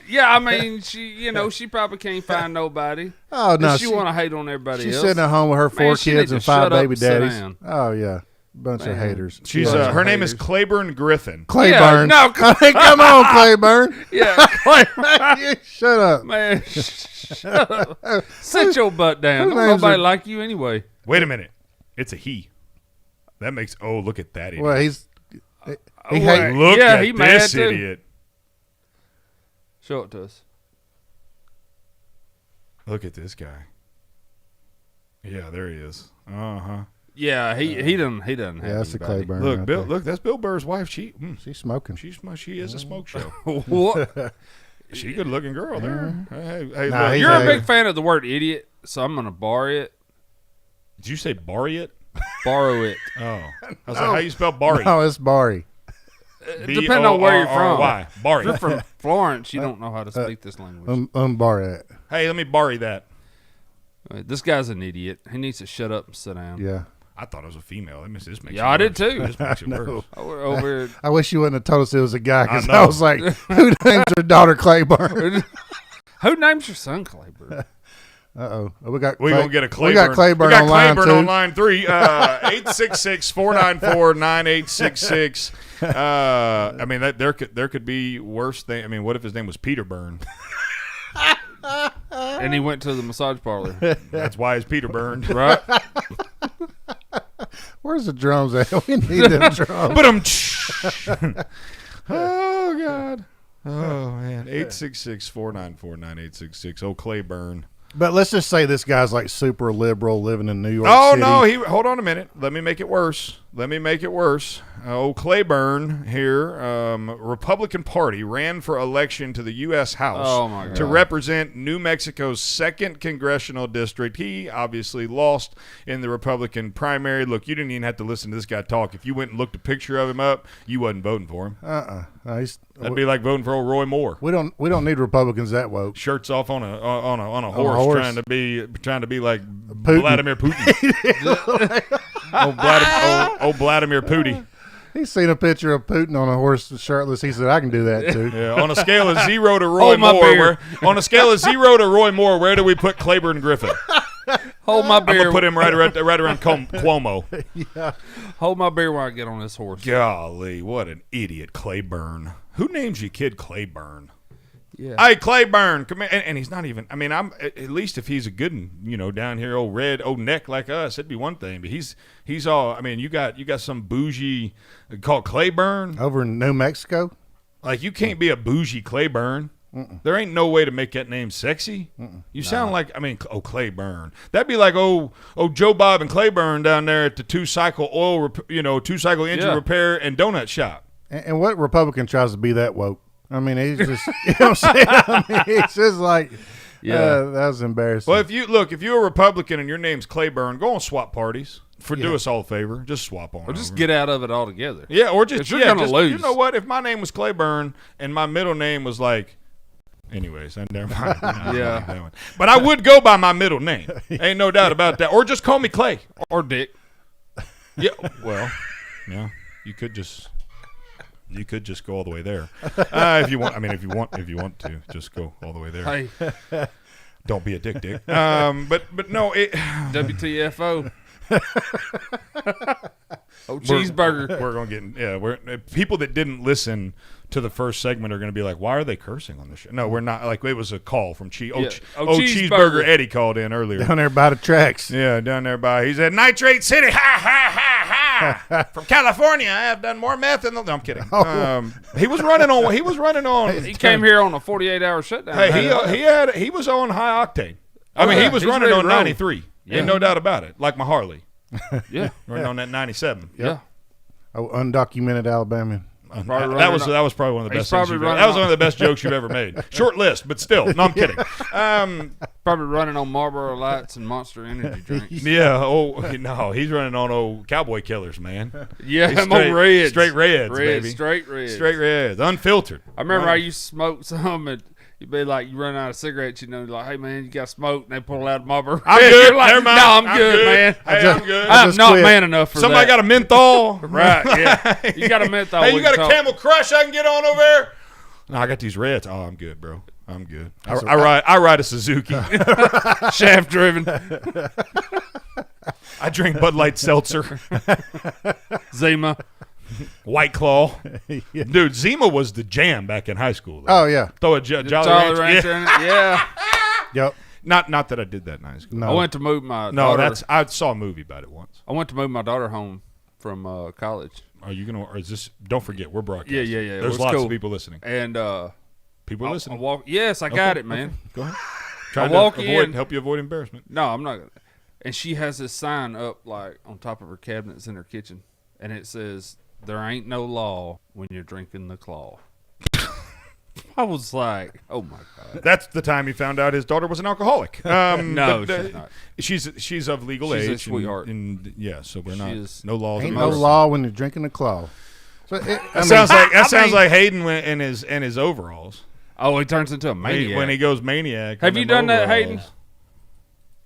Yeah, I mean, she probably can't find nobody. Oh no, she want to hate on everybody she's else. sitting at home with her 4 kids and 5 baby daddies. Down. Oh yeah, bunch of haters. She's her name is Claiborne Griffin. Clayburn. Yeah, no, come on, Clayburn. Yeah, Clayburn. Shut up, man. Shut up. Sit your butt down. Don't nobody like you anyway. Wait a minute, it's a he. That makes. Oh, look at that idiot. Well, he's. Look at he this mad too. idiot. Show it to us. Look at this guy. Yeah, there he is. Yeah, he doesn't. Yeah, that's the Clayburn. Look, right Bill. there. Look, that's Bill Burr's wife. She's smoking. She is a smoke show. What? She good looking girl there. Hey, Nah, look, You're a big fan of the word idiot, so I'm gonna borrow it. Did you say Barry it? Borrow it. Oh, I was like, how you spell Barry? No, it's Barry. Depending on where you're from. Why? Barry. If you're from Florence, you don't know how to speak this language. Barry it. Hey, let me Barry that. This guy's an idiot. He needs to shut up and sit down. Yeah. I thought it was a female. This makes Yeah, I did too. This makes it worse. I wish you wouldn't have told us it was a guy because I know. I was like, who names their daughter Clayburn? Who names your son Clayburn? Uh-oh. We got We're going to get a Clayburn. We got Clayburn on line Clayburn two. on line 3. 866-494-9866. I mean, there could be worse thing. I mean, what if his name was Peter Byrne? And he went to the massage parlor. That's why he's Peter Byrne. Right? Where's the drums at? We need them drums. But oh, God. Oh, man. 866-494-9866. Oh, Clayburn. But let's just say this guy's like super liberal living in New York Oh, City. no. Hold on a minute. Let me make it worse. Clayburn here, Republican Party, ran for election to the U.S. House to represent New Mexico's 2nd Congressional District. He obviously lost in the Republican primary. Look, you didn't even have to listen to this guy talk. If you went and looked a picture of him up, you wasn't voting for him. No, That'd be like voting for old Roy Moore. We don't need Republicans that woke. Shirts off on a horse, trying to be like Putin. Vladimir Putin. old Vladimir Putin. He's seen a picture of Putin on a horse shirtless. He said, "I can do that too." Yeah. On a scale of 0 to Roy Moore, where do we put Clayburn Griffin? Hold my beer. I'm gonna put him right around Cuomo. Yeah. Hold my beer while I get on this horse. Golly, what an idiot, Clayburn. Who names your kid Clayburn? Yeah. Hey, Clayburn, come here. And he's not even. I mean, I'm at least if he's a good one, down here, old neck like us, it'd be one thing. But he's all. I mean, you got some bougie called Clayburn over in New Mexico. Like you can't be a bougie Clayburn. There ain't no way to make that name sexy. You sound like Clayburn. That'd be like Joe Bob and Clayburn down there at the 2-cycle engine repair and donut shop. And what Republican tries to be that woke? I mean, he's just, you know what I'm saying? I mean, it's just like, that was embarrassing. Well, if you're a Republican and your name's Clayburn, go on swap parties. Do us all a favor. Just swap on. Or just get out of it altogether. Yeah, or just, you're going to lose. You know what? If my name was Clayburn and my middle name was like, anyways, never mind. Yeah. But I would go by my middle name. Ain't no doubt about that. Or just call me Clay. Or Dick. Yeah, well, yeah, you could just go all the way there. If you want, if you want to, just go all the way there. Hey. Don't be a dick. But no, WTFO. Cheeseburger. We're going to get people that didn't listen to the first segment are going to be like, why are they cursing on the show? No, we're not. Like, it was a call from Cheeseburger Eddie called in earlier. Down there by the tracks. Yeah, down there by. He said, Nitrate City, ha, ha, ha, ha. From California, I have done more meth than... No, I'm kidding. He was running on... He came here on a 48-hour shutdown. Hey, he was on high octane. I mean, he was running on 93. Yeah. Ain't no doubt about it. Like my Harley. Yeah. Running on that 97. Yeah. Oh, undocumented Alabama. That was probably one of the best things you've ever. That was one of the best jokes you've ever made. Short list, but still. No, I'm kidding. Probably running on Marlboro Lights and Monster Energy drinks. Yeah. Oh no, he's running on old Cowboy Killers, man. Yeah, straight reds, baby. Straight reds. Straight reds, unfiltered. I remember I used to smoke some, and You'd be like, you run out of cigarettes, like, hey, man, you got to smoke, and they pull out a Marlboro. I'm good. Like, Never mind. no, I'm good, man. Hey, I'm good. I'm not man enough for Somebody that. got a menthol. Right, yeah. You got a menthol. Hey, you we got a can talk. Camel Crush I can get on over there? No, I got these Reds. Oh, I'm good, bro. I'm good. I ride a Suzuki. Shaft driven. I drink Bud Light Seltzer. Zima. White Claw. Dude, Zima was the jam back in high school. Oh, yeah. Throw a Jolly Rancher in it. Yeah. Yep. Not that I did that in high school. No. I went to move my daughter. I saw a movie about it once. I went to move my daughter home from college. Are you gonna? Or is this? Don't forget, we're broadcasting. Yeah. There's lots of people listening. And people are listening. Yes, I got it, man. Okay. Go ahead. Trying to help you avoid embarrassment. No, I'm not. And she has this sign up like on top of her cabinets in her kitchen, and it says, "There ain't no law when you're drinking the claw." I was like, "Oh my god!" That's the time he found out his daughter was an alcoholic. No, she's not. She's of legal age. She's a sweetheart. And yeah, so we're not. Is. No laws. Ain't no law when you're drinking the claw. So that sounds like Hayden in his overalls. Oh, he turns into a maniac when he goes maniac. Have you done that, Hayden?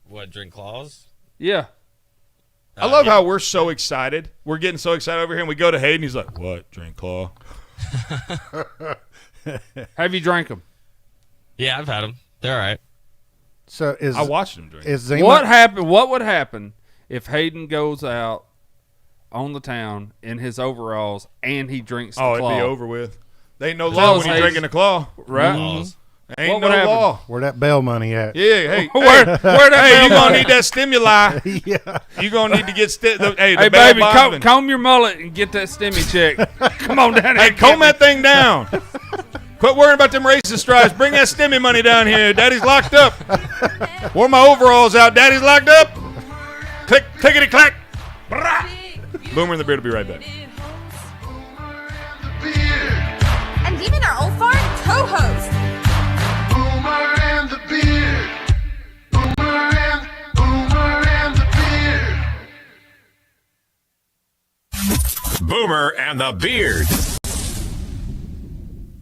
What, drink claws? Yeah. I love how we're so excited. We're getting so excited over here, and we go to Hayden. He's like, "What? Drink claw?" Have you drank them? Yeah, I've had them. They're all right. So I watched him drink. What would happen if Hayden goes out on the town in his overalls and he drinks the claw? It'd be over with. There ain't no law when you're drinking the claw. Right? Mm-hmm. Ain't no law. Where that bail money at? Yeah, hey. Where that you going to need that stimuli. Yeah. You going to need to get hey baby, comb your mullet and get that stimmy check. Come on down here. Hey, comb that thing down. Quit worrying about them racing stripes. Bring that stimmy money down here. Daddy's locked up. Wore my overalls out. Daddy's locked up. Click, clickety clack. Boomer and the Beard will be right back. And even our old farm co-host. Boomer and the Beard. Boomer and the Beard. Boomer and the Beard.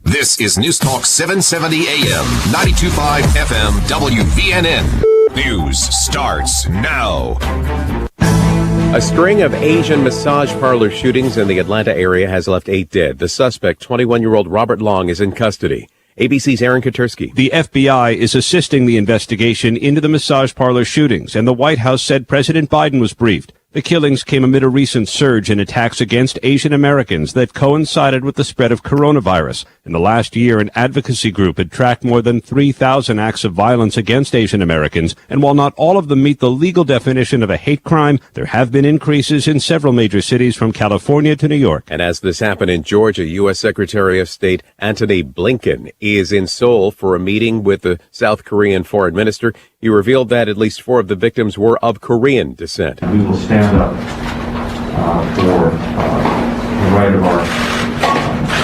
This is News Talk 770 AM, 92.5 FM, WVNN. News starts now. A string of Asian massage parlor shootings in the Atlanta area has left 8 dead. The suspect, 21-year-old Robert Long, is in custody. ABC's Aaron Katersky. The FBI is assisting the investigation into the massage parlor shootings, and the White House said President Biden was briefed. The killings came amid a recent surge in attacks against Asian Americans that coincided with the spread of coronavirus. In the last year, an advocacy group had tracked more than 3,000 acts of violence against Asian Americans, and while not all of them meet the legal definition of a hate crime, there have been increases in several major cities from California to New York. And as this happened in Georgia, U.S. Secretary of State Antony Blinken is in Seoul for a meeting with the South Korean foreign minister. He revealed that at least 4 of the victims were of Korean descent. We will stand up for the right of our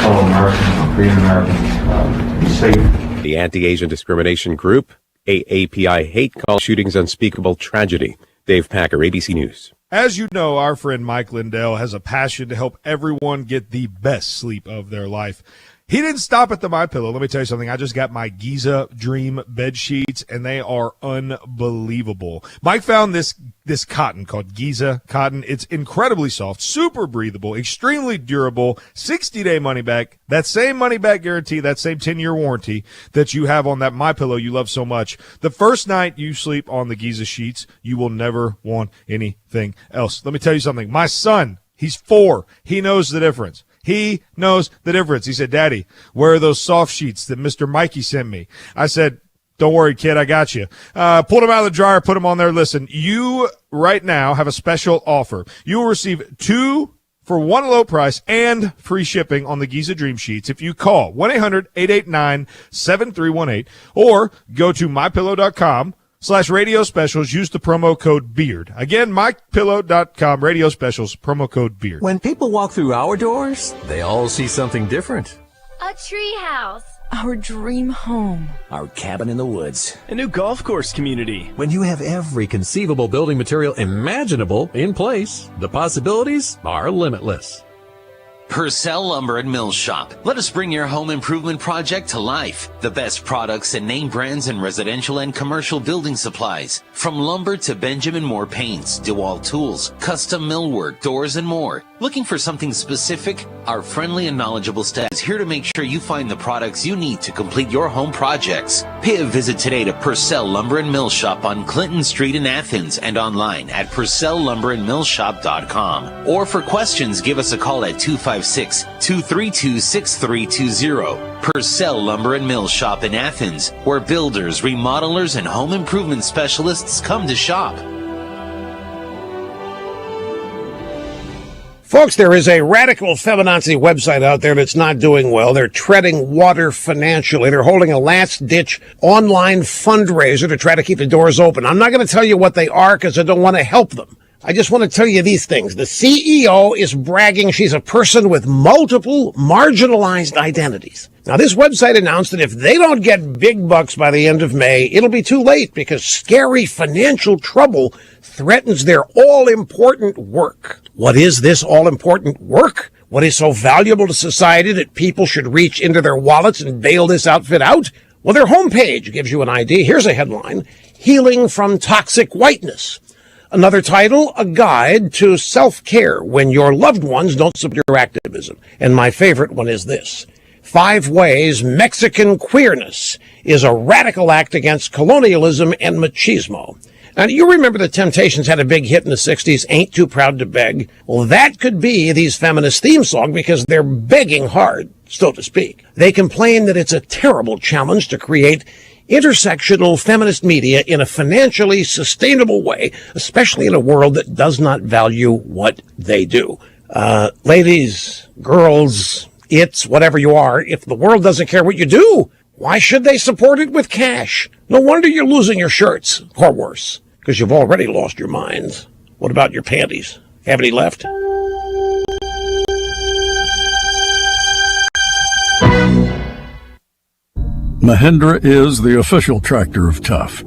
fellow Americans, Korean Americans, to be safe. The anti-Asian discrimination group, AAPI Hate, calls shootings unspeakable tragedy. Dave Packer, ABC News. As you know, our friend Mike Lindell has a passion to help everyone get the best sleep of their life. He didn't stop at the MyPillow. Let me tell you something. I just got my Giza Dream bed sheets, and they are unbelievable. Mike found this cotton called Giza cotton. It's incredibly soft, super breathable, extremely durable, 60-day money back. That same money back guarantee, that same 10-year warranty that you have on that MyPillow you love so much. The first night you sleep on the Giza sheets, you will never want anything else. Let me tell you something. My son, he's 4. He knows the difference. He knows the difference. He said, Daddy, where are those soft sheets that Mr. Mikey sent me? I said, don't worry, kid, I got you. Pulled them out of the dryer, put them on there. Listen, you right now have a special offer. You will receive 2 for 1 low price and free shipping on the Giza Dream Sheets if you call 1-800-889-7318 or go to mypillow.com/radio specials. Use the promo code BEARD. Again, mypillow.com, radio specials, promo code BEARD. When people walk through our doors, they all see something different. A treehouse. Our dream home. Our cabin in the woods. A new golf course community. When you have every conceivable building material imaginable in place, the possibilities are limitless. Purcell Lumber and Mill Shop. Let us bring your home improvement project to life. The best products and name brands in residential and commercial building supplies. From lumber to Benjamin Moore paints, DeWalt tools, custom millwork, doors, and more. Looking for something specific? Our friendly and knowledgeable staff is here to make sure you find the products you need to complete your home projects. Pay a visit today to Purcell Lumber and Mill Shop on Clinton Street in Athens and online at purcelllumberandmillshop.com. Or for questions, give us a call at 256-232-6320. Purcell Lumber and Mill Shop in Athens, where builders, remodelers, and home improvement specialists come to shop. Folks, there is a radical feminazi website out there that's not doing well. They're treading water financially. They're holding a last-ditch online fundraiser to try to keep the doors open. I'm not going to tell you what they are because I don't want to help them. I just want to tell you these things. The CEO is bragging she's a person with multiple marginalized identities. Now, this website announced that if they don't get big bucks by the end of May, it'll be too late because scary financial trouble threatens their all-important work. What is this all-important work? What is so valuable to society that people should reach into their wallets and bail this outfit out? Well, their homepage gives you an idea. Here's a headline: Healing from Toxic Whiteness. Another title, A Guide to Self-Care When Your Loved Ones Don't Support Your Activism. And my favorite one is this: 5 Ways Mexican Queerness is a Radical Act Against Colonialism and Machismo. Now, you remember the Temptations had a big hit in the 60s, Ain't Too Proud to Beg? Well, that could be these feminist theme song because they're begging hard, so to speak. They complain that it's a terrible challenge to create intersectional feminist media in a financially sustainable way, especially in a world that does not value what they do. Ladies, girls, it's whatever you are, if the world doesn't care what you do, why should they support it with cash? No wonder you're losing your shirts, or worse, because you've already lost your minds. What about your panties? Have any left? Mahindra is the official tractor of Tough.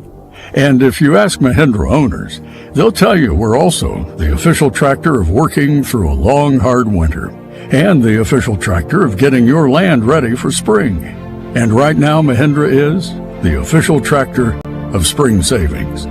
And if you ask Mahindra owners, they'll tell you we're also the official tractor of working through a long, hard winter, and the official tractor of getting your land ready for spring. And right now, Mahindra is the official tractor of spring savings.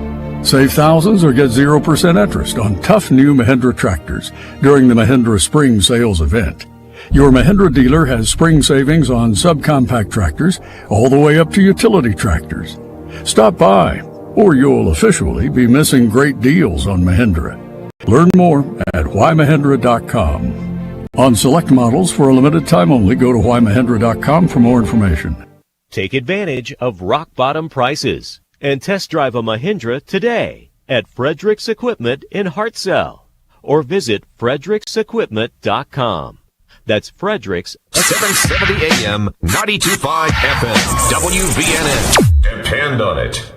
Save thousands or get 0% interest on tough new Mahindra tractors during the Mahindra Spring Sales event. Your Mahindra dealer has spring savings on subcompact tractors all the way up to utility tractors. Stop by, or you'll officially be missing great deals on Mahindra. Learn more at whymahindra.com. On select models for a limited time only, go to whymahindra.com for more information. Take advantage of rock-bottom prices and test drive a Mahindra today at Fredericks Equipment in Hartselle or visit fredericksequipment.com. That's Fredericks. 770 AM, 92.5 FM, WVNN. Depend on it.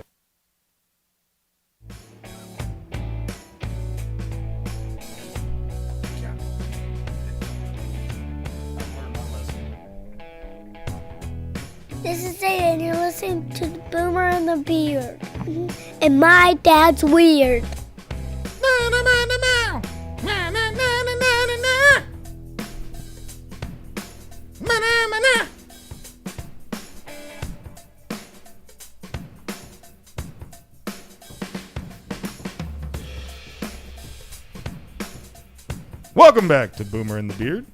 This is Zay, and you're listening to the Boomer and the Beard. And my dad's weird. Welcome back to Boomer and the Beard.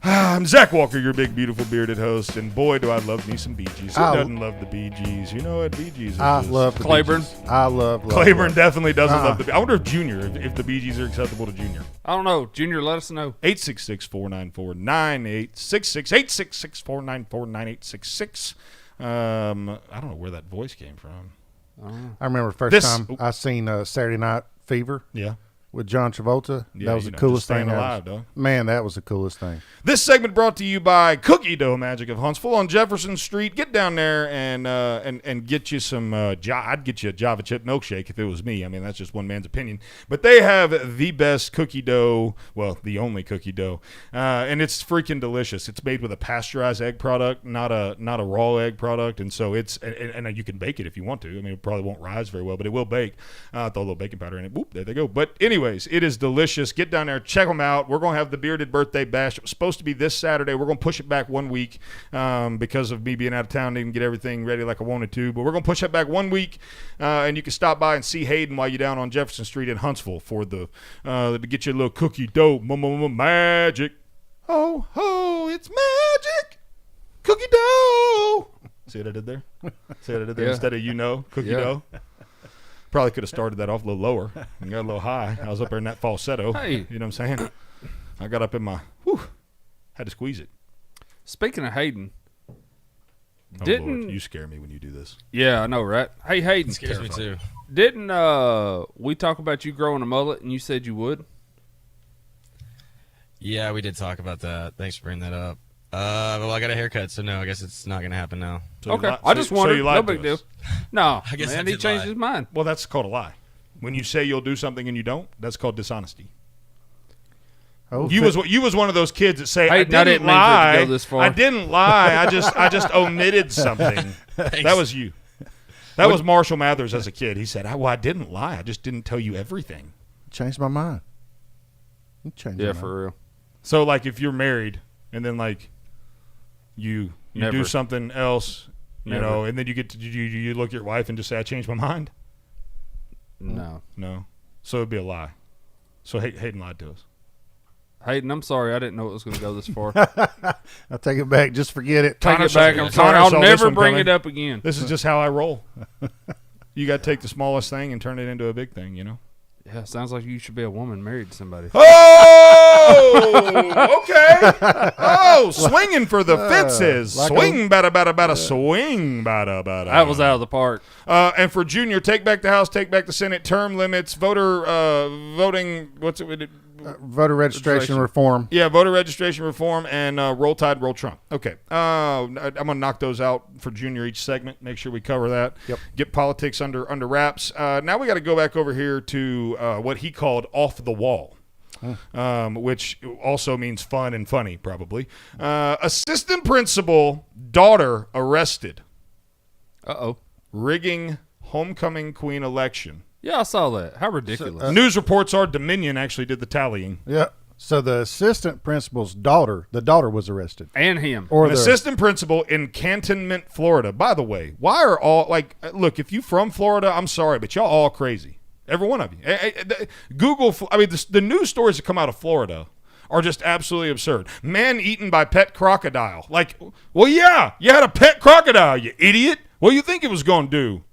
I'm Zach Walker, your big, beautiful, bearded host, and boy, do I love me some Bee Gees. Who doesn't love the Bee Gees? You know what Bee Gees is? I love the Claiborne. Bee Gees. I love Claiborne definitely doesn't love the Bee Gees. I wonder if Junior, if the Bee Gees are acceptable to Junior. I don't know. Junior, let us know. 866-494-9866. 866-494-9866. I don't know where that voice came from. I remember the first time I seen Saturday Night Fever. Yeah. With John Travolta. Yeah, that was the coolest thing. Alive, though. Man, that was the coolest thing. This segment brought to you by Cookie Dough Magic of Huntsville on Jefferson Street. Get down there and get you some. I'd get you a Java chip milkshake if it was me. I mean, that's just one man's opinion. But they have the best cookie dough. Well, the only cookie dough, and it's freaking delicious. It's made with a pasteurized egg product, not a raw egg product, and so it's and you can bake it if you want to. I mean, it probably won't rise very well, but it will bake. Throw a little baking powder in it. Whoop, there they go. But anyway. anyways, it is delicious. Get down there, check them out. We're going to have the Bearded Birthday Bash. It was supposed to be this Saturday. We're going to push it back 1 week because of me being out of town. Didn't get everything ready like I wanted to. But we're going to push it back 1 week, and you can stop by and see Hayden while you're down on Jefferson Street in Huntsville for the to get you a little cookie dough magic. Oh, ho, it's magic. Cookie dough. See what I did there? See what I did there? Yeah. Instead of cookie dough. Probably could have started that off a little lower and got a little high. I was up there in that falsetto. Hey. You know what I'm saying? I got up in my, had to squeeze it. Speaking of Hayden, Oh, Lord, you scare me when you do this. Yeah, I know, right? Hey, Hayden. It scares me too. Didn't we talk about you growing a mullet and you said you would? Yeah, we did talk about that. Thanks for bringing that up. Well, I got a haircut, so no, I guess it's not going to happen now. So Okay, I just wondered. No big deal. No, I guess I man, he did changed lie. his mind. Well, that's called a lie. When you say you'll do something and you don't, that's called dishonesty. Oh, You was one of those kids that say, Hey, I I didn't didn't mean for it to lie. go this far." I didn't lie. I just omitted something. That was you. That was Marshall Mathers as a kid. He said, I didn't lie. I just didn't tell you everything. Changed my mind. You changed my mind. For real. So, like, if you're married and then, like, you Never. do something else, you Never. know, and then you get to you look at your wife and just say, I changed my mind? No. So it'd be a lie. So Hayden lied to us. Hayden, I'm sorry. I didn't know it was going to go this far. I'll take it back. Just forget it. Take it back. I'm Connor sorry. I'll saw this never one bring coming. it up again. This is just how I roll. You got to take the smallest thing and turn it into a big thing, you know? Yeah, sounds like you should be a woman married to somebody. Oh, okay. Oh, swinging for the fences. like Swing, bada, swing, bada. That was out of the park. And for Junior, take back the House, take back the Senate, term limits, voter voting, what's it? Voter registration reform. Yeah, voter registration reform and roll Tide, roll Trump. Okay. I'm going to knock those out for Junior each segment. Make sure we cover that. Yep. Get politics under wraps. Now we got to go back over here to what he called off the wall. Which also means fun and funny, probably. Assistant principal, daughter arrested. Uh-oh. Rigging homecoming queen election. Yeah, I saw that. How ridiculous. News reports are Dominion actually did the tallying. Yeah. So the assistant principal's daughter, the daughter was arrested. And him. Or An assistant principal in Cantonment, Florida. By the way, why are all, like, look, if you from Florida, I'm sorry, but y'all all crazy. Every one of you. Google, I mean, the news stories that come out of Florida are just absolutely absurd. Man eaten by pet crocodile. Like, well, yeah, you had a pet crocodile, you idiot. What do you think it was going to do?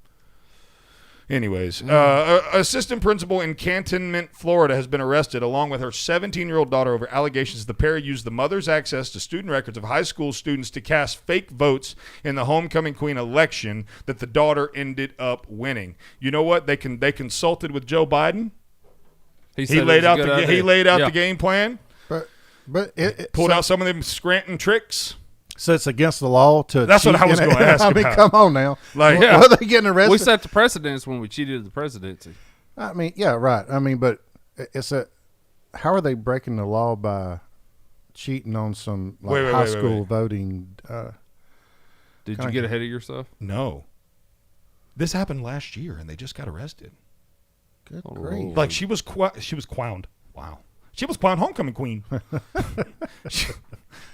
Anyways, assistant principal in Cantonment, Florida has been arrested along with her 17-year-old daughter over allegations the pair used the mother's access to student records of high school students to cast fake votes in the homecoming queen election that the daughter ended up winning. You know what? They consulted with Joe Biden. He laid out the game plan. But it pulled out some of them Scranton tricks. So it's against the law to. That's what I was going to ask. I mean, come on now. Like, Why are they getting arrested? We set the precedence when we cheated the presidency. I mean, yeah, right. I mean, but it's how are they breaking the law by cheating on some high school voting? Did you get ahead of yourself? No. This happened last year, and they just got arrested. Good grief! Like she was crowned. Wow. She was crowned homecoming queen.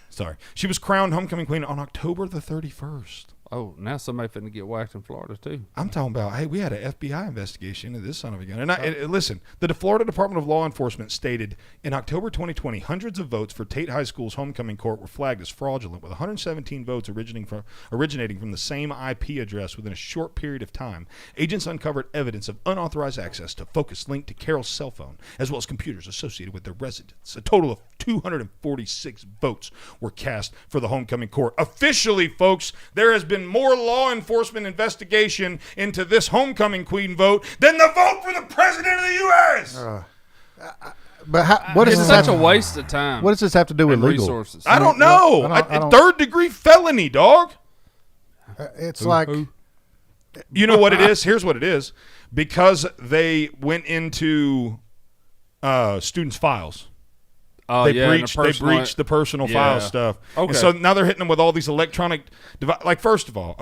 Sorry. She was crowned homecoming queen on October the 31st. Oh, now somebody finna get whacked in Florida, too. I'm talking about, hey, we had an FBI investigation into this son of a gun. And listen, the Florida Department of Law Enforcement stated in October 2020, hundreds of votes for Tate High School's homecoming court were flagged as fraudulent, with 117 votes originating from the same IP address within a short period of time. Agents uncovered evidence of unauthorized access to focus linked to Carol's cell phone, as well as computers associated with their residence. A total of 246 votes were cast for the homecoming court. Officially, folks, there has been more law enforcement investigation into this homecoming queen vote than the vote for the president of the U.S. But what is it's this such a waste of time. What does this have to do with legal resources? I don't know. I don't, third-degree felony, dog. It's like, you know what it is? Here's what it is. Because they went into students' files. They breached the personal file stuff. Okay. And so now they're hitting them with all these electronic devices. Like, first of all,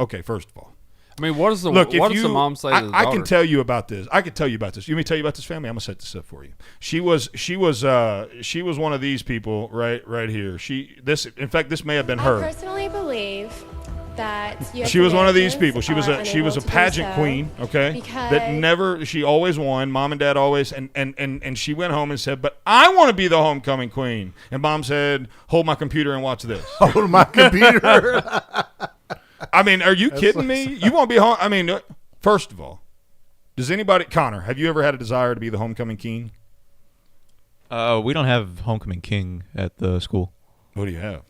I mean, what does the mom say to the I daughter? can tell you about this. I can tell you about this. You want me to tell you about this family? I'm gonna set this up for you. She was one of these people right here. In fact, this may have been her. I personally believe that she was one of these people. She was a pageant queen, okay? She always won. Mom and dad always, and she went home and said, "But I want to be the homecoming queen." And mom said, "Hold my computer and watch this." Hold my computer. I mean, are you kidding me? You won't be home. I mean, first of all, Connor, have you ever had a desire to be the homecoming king? We don't have homecoming king at the school. What do you have?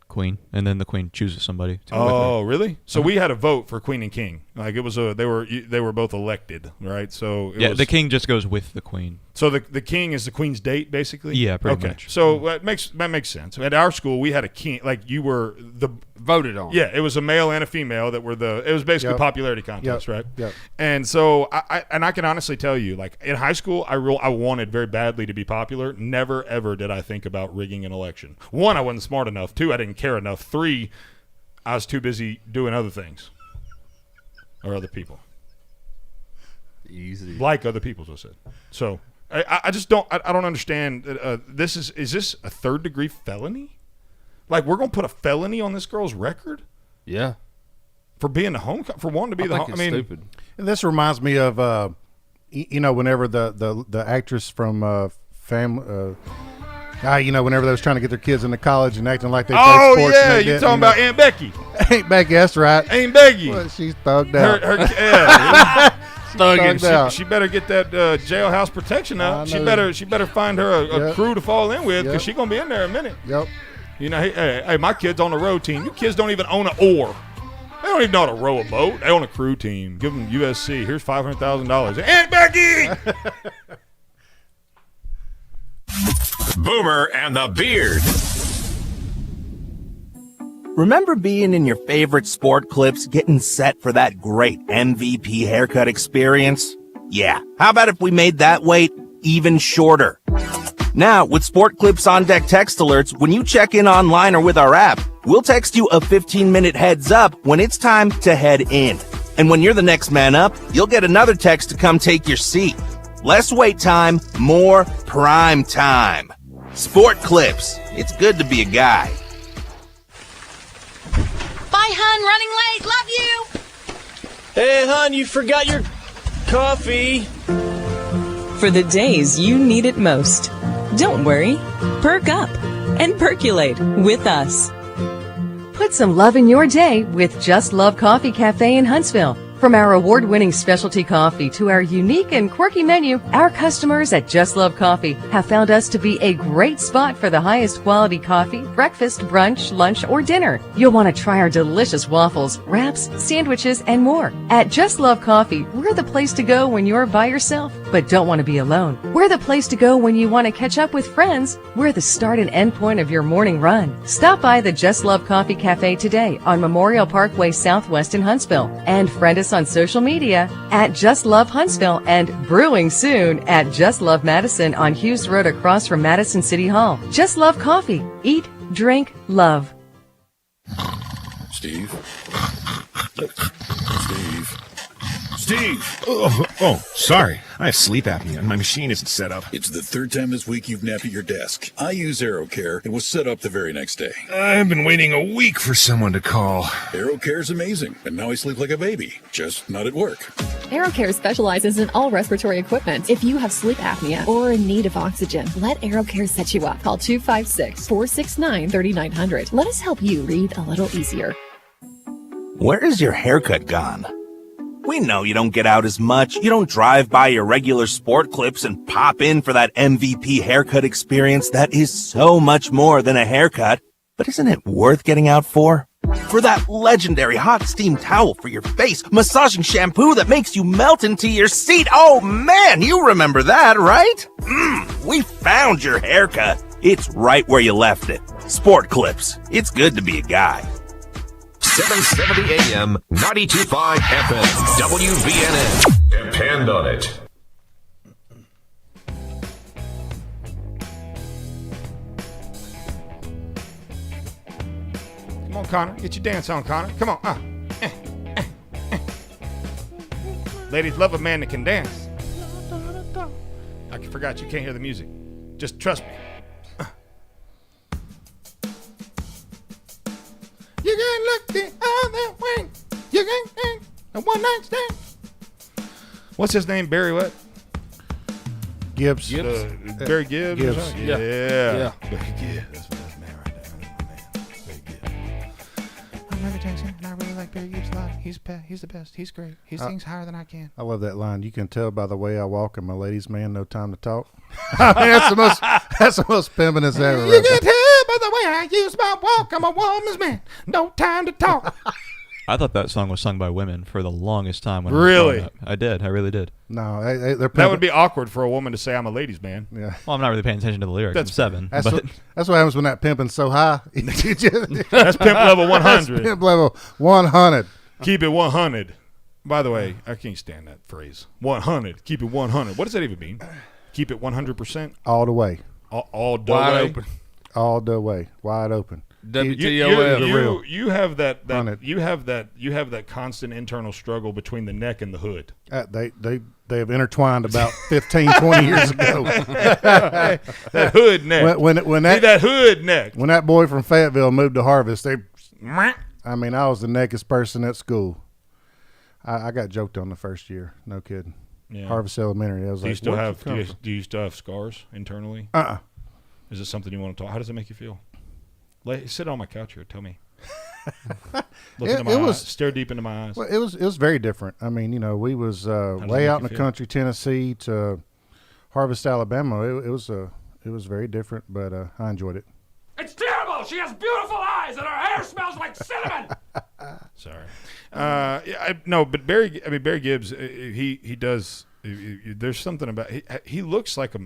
Queen, and then the queen chooses somebody. Oh, really? So we had a vote for queen and king. Like it was they were both elected, right? So the king just goes with the queen. So the king is the queen's date, basically. Yeah, pretty much. So that makes sense. At our school, we had a king. Like you were the voted on. Yeah, it was a male and a female that were it was basically a popularity contest, right? Yep. And so I can honestly tell you, like in high school, I wanted very badly to be popular. Never ever did I think about rigging an election. 1, I wasn't smart enough. 2, I didn't care enough. 3, I was too busy doing other things or other people. Easy. Like other people, as I said. So I just don't understand. Is this a 3rd-degree felony? Like we're gonna put a felony on this girl's record? Yeah. For being for wanting to be I mean, stupid. And this reminds me of whenever the actress from Family. Whenever they was trying to get their kids into college and acting like they played sports. Oh yeah, you talking about Aunt Becky? Aunt Becky, that's right. Aunt Becky. Well, she's thugged out. Thugging. She better get that jailhouse protection up. She better find her a crew to fall in with because she's gonna be in there in a minute. Yep. Hey, my kid's on the row team. You kids don't even own an oar. They don't even know how to row a boat. They own a crew team. Give them USC. Here's $500,000. Aunt Becky. Boomer and the Beard. Remember being in your favorite sport clips, getting set for that great MVP haircut experience? Yeah. How about if we made that wait even shorter? Now, with Sport Clips On Deck text alerts, when you check in online or with our app, we'll text you a 15-minute heads up when it's time to head in. And when you're the next man up, you'll get another text to come take your seat. Less wait time, more prime time. Sport Clips. It's good to be a guy. Bye, hun. Running late. Love you. Hey, hon, you forgot your coffee. For the days you need it most. Don't worry. Perk up and percolate with us. Put some love in your day with Just Love Coffee Cafe in Huntsville. From our award-winning specialty coffee to our unique and quirky menu, our customers at Just Love Coffee have found us to be a great spot for the highest quality coffee, breakfast, brunch, lunch, or dinner. You'll want to try our delicious waffles, wraps, sandwiches, and more. At Just Love Coffee, we're the place to go when you're by yourself, but don't want to be alone. We're the place to go when you want to catch up with friends. We're the start and end point of your morning run. Stop by the Just Love Coffee Cafe today on Memorial Parkway Southwest in Huntsville and friend us on social media at Just Love Huntsville and brewing soon at Just Love Madison on Hughes Road across from Madison City Hall. Just Love Coffee. Eat, drink, love. Steve? Steve! Oh, sorry. I have sleep apnea and my machine isn't set up. It's the 3rd time this week you've napped at your desk. I use AeroCare. It was set up the very next day. I've been waiting a week for someone to call. AeroCare's amazing, and now I sleep like a baby, just not at work. AeroCare specializes in all respiratory equipment. If you have sleep apnea or in need of oxygen, let AeroCare set you up. Call 256-469-3900. Let us help you breathe a little easier. Where is your haircut gone? We know you don't get out as much. You don't drive by your regular Sport Clips and pop in for that MVP haircut experience that is so much more than a haircut. But isn't it worth getting out for? For that legendary hot steam towel for your face, massaging shampoo that makes you melt into your seat. Oh man, you remember that, right? We found your haircut. It's right where you left it. Sport Clips. It's good to be a guy. 770 AM, 92.5 FM, WVNN. Depend on it. Come on, Connor. Get your dance on, Connor. Come on. Ladies love a man that can dance. I forgot you can't hear the music. Just trust me. You can look the other way. You can a one night stand. What's his name? Barry what? Gibbs. Barry Gibbs. Gibbs. Or something? Yeah. Yeah. Barry Gibbs. That's man right there. That's Barry Gibbs. I'm Michael Jackson, and I really like Barry Gibbs a lot. He's the best. He's great. He sings higher than I can. I love that line. You can tell by the way I walk, I'm a ladies' man, no time to talk. I mean, that's the most pimpinest ever. You can tell by the way I use my walk, I'm a woman's man. No time to talk. I thought that song was sung by women for the longest time. When Really? I was growing up. I did. I really did. No, they're That pimping. would be awkward for a woman to say I'm a ladies' man. Yeah. Well, I'm not really paying attention to the lyrics. That's I'm 7. That's but what happens when that pimping's so high. That's pimp level 100. That's pimp level 100. Keep it 100. By the way, I can't stand that phrase. 100. Keep it 100. What does that even mean? Keep it 100%? All the way. All the Wide way? open. All the way. Wide open. WTOF. You have that 100. you have that constant internal struggle between the neck and the hood. They have intertwined about 15, 20 years ago. That hood neck. When that hood neck. When that boy from Fayetteville moved to Harvest, I was the neckest person at school. I got joked on the first year. No kidding. Yeah. Harvest Elementary. I was Do you like, still "Where'd have you come from?" do you still have scars internally? Is it something you want to talk? How does it make you feel? Sit on my couch here. Tell me. Look into my eyes. Stare deep into my eyes. Well, it was very different. I mean, we was way out in the country, Tennessee, to Harvest, Alabama. It was very different, but I enjoyed it. It's terrible. She has beautiful eyes, and her hair smells like cinnamon. Sorry. But Barry Gibbs, he does. There's something about he looks like a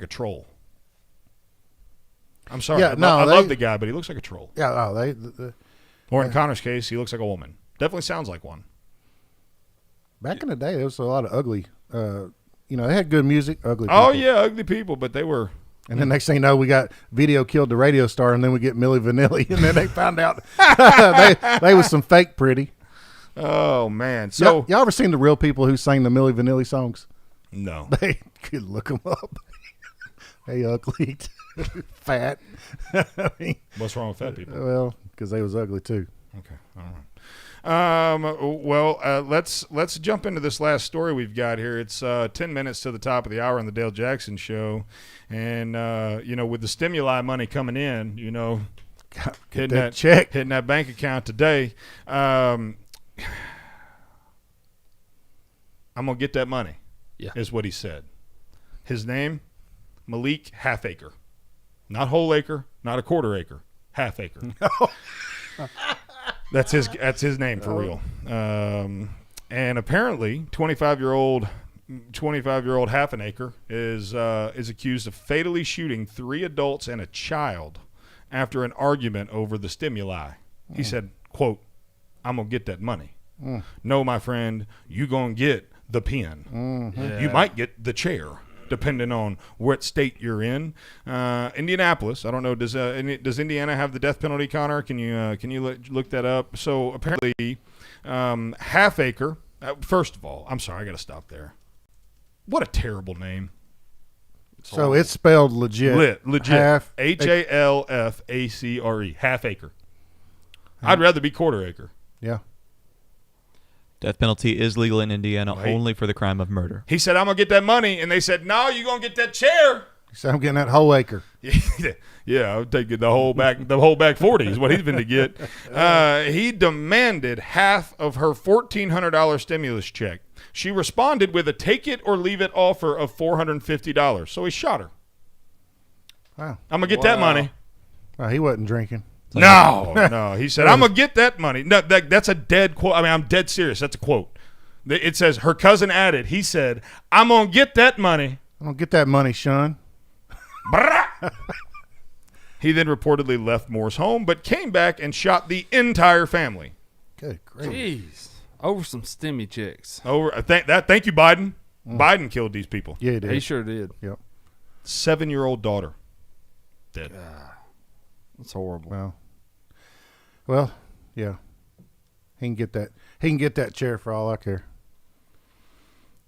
troll. I'm sorry. Yeah, I love the guy, but he looks like a troll. Yeah, Or in Connor's case, he looks like a woman. Definitely sounds like one. Back in the day, there was a lot of ugly. They had good music, ugly. Oh people. yeah, ugly people, but they were. And then next thing you know, we got Video killed the radio star, and then we get Milli Vanilli, and then they found out they was some fake pretty. Oh man! So y'all ever seen the real people who sang the Milli Vanilli songs? No. They could look them up. They ugly, fat. I mean, what's wrong with fat people? Well, because they was ugly too. Okay, all right. Let's jump into this last story we've got here. It's 10 minutes to the top of the hour on the Dale Jackson Show, and with the stimuli money coming in, hitting that bank account today. I'm gonna get that money. Yeah, is what he said. His name, Malik Halfacre, not whole acre, not a quarter acre, half acre. That's his name for real. And apparently, 25-year-old half an acre is accused of fatally shooting 3 adults and a child after an argument over the stimuli. He said, quote, "I'm gonna get that money." No, my friend, you gonna get the pen. Mm-hmm. You might get the chair, depending on what state you're in. Indianapolis, I don't know. Does Indiana have the death penalty, Connor? Can you look that up? So apparently, half acre. First of all, I'm sorry, I got to stop there. What a terrible name. So it's spelled legit. Legit. Half HALFACRE. Half acre. I'd rather be quarter acre. Yeah. Death penalty is legal in Indiana only for the crime of murder. He said, "I'm gonna get that money," and they said, "No, you're gonna get that chair." He said, "I'm getting that whole acre." Yeah, I'll take the whole back 40 is what he's been to get. He demanded half of her $1,400 stimulus check. She responded with a take it or leave it offer of $450. So he shot her. Wow. I'm gonna get that money. He wasn't drinking. No. He said, "I'm going to get that money." No, that's a dead quote. I mean, I'm dead serious. That's a quote. It says, her cousin added, he said, "I'm going to get that money." I'm going to get that money, Sean. He then reportedly left Moore's home, but came back and shot the entire family. Good grief. Jeez. Over some stimmy chicks. Thank you, Biden. Biden killed these people. Yeah, he did. He sure did. Yep. 7-year-old daughter. Dead. That's horrible. Well, yeah. He can get that chair for all I care.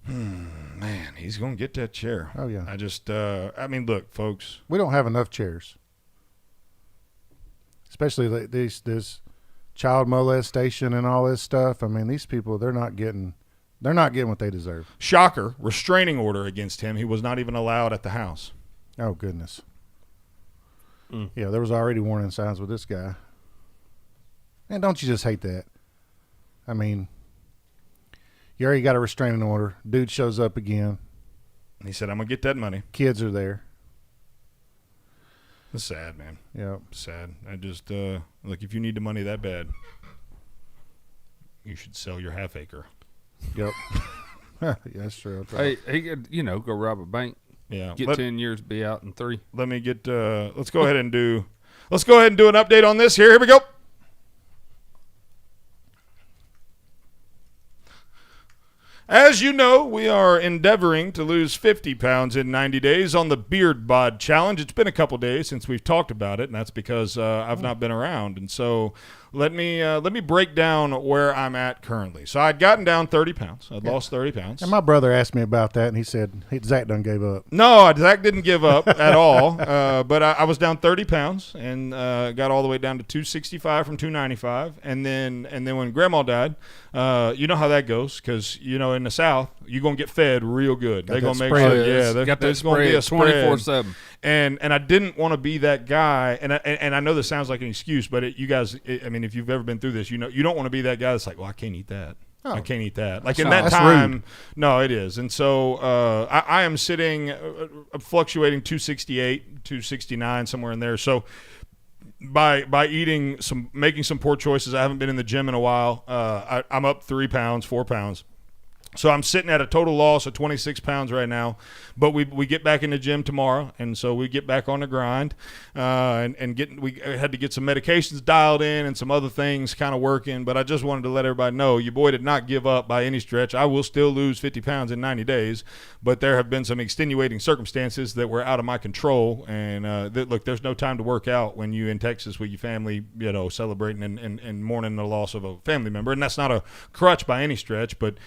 Man, he's going to get that chair. Oh, yeah. I mean, look, folks. We don't have enough chairs. Especially this child molestation and all this stuff. I mean, these people, they're not getting what they deserve. Shocker, restraining order against him. He was not even allowed at the house. Oh, goodness. Yeah, there was already warning signs with this guy. And don't you just hate that? I mean, you already got a restraining order. Dude shows up again. He said, I'm going to get that money. Kids are there. It's sad, man. Yeah. Sad. I just, look, if you need the money that bad, you should sell your half acre. Yep. Yeah, that's true. Hey, he could, go rob a bank. Yeah. Get 10 years, be out in 3. Let me get, let's go ahead and do an update on this here. Here we go. As you know, we are endeavoring to lose 50 pounds in 90 days on the Beard Bod Challenge. It's been a couple days since we've talked about it, and that's because I've not been around. And so let me break down where I'm at currently. So I'd gotten down 30 pounds. I'd lost 30 pounds. And my brother asked me about that, and he said, Zach done gave up. No, Zach didn't give up at all. But I was down 30 pounds and got all the way down to 265 from 295. And then when Grandma died, you know how that goes because, in the South, you're going to get fed real good. They're going to make sure, there's going to be a spread. 24/7. And I didn't want to be that guy. And I know this sounds like an excuse, but you guys, if you've ever been through this, you don't want to be that guy that's like, well, I can't eat that. Oh. I can't eat that. Like in that time, rude. No, it is. And so I am sitting, fluctuating 268, 269, somewhere in there. So by making some poor choices, I haven't been in the gym in a while. I'm up 3 pounds, 4 pounds. So I'm sitting at a total loss of 26 pounds right now, but we get back in the gym tomorrow, and so we get back on the grind, we had to get some medications dialed in and some other things kind of working. But I just wanted to let everybody know your boy did not give up by any stretch. I will still lose 50 pounds in 90 days, but there have been some extenuating circumstances that were out of my control. And look, there's no time to work out when you're in Texas with your family, celebrating and mourning the loss of a family member, and that's not a crutch by any stretch, but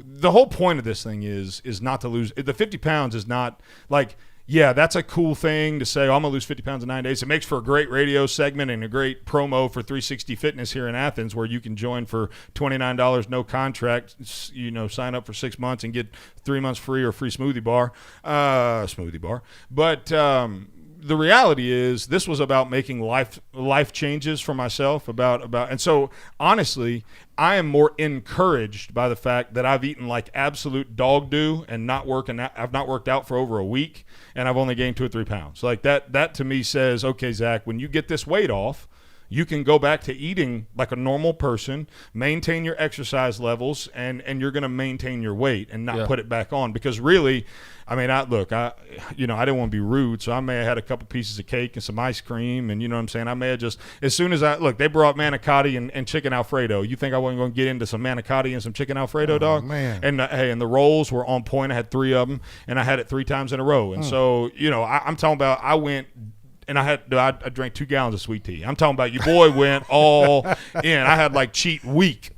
the whole point of this thing is not to lose. The 50 pounds is not like, yeah, that's a cool thing to say, I'm going to lose 50 pounds in 9 days. It makes for a great radio segment and a great promo for 360 Fitness here in Athens, where you can join for $29, no contract, sign up for 6 months and get 3 months free or free smoothie bar. But the reality is this was about making life changes for myself and so honestly, I am more encouraged by the fact that I've eaten like absolute dog do and I've not worked out for over a week, and I've only gained 2 or 3 pounds. Like that to me says, okay, Zach, when you get this weight off, you can go back to eating like a normal person, maintain your exercise levels, and you're going to maintain your weight and not put it back on. Because really, I didn't want to be rude, so I may have had a couple pieces of cake and some ice cream, and you know what I'm saying? I may have just, as soon as they brought manicotti and chicken Alfredo. You think I wasn't going to get into some manicotti and some chicken Alfredo, dog? Man. And and the rolls were on point. I had 3 of them, and I had it 3 times in a row. And so, I'm talking about, I went. And I drank 2 gallons of sweet tea. I'm talking about your boy went all in. I had like cheat week.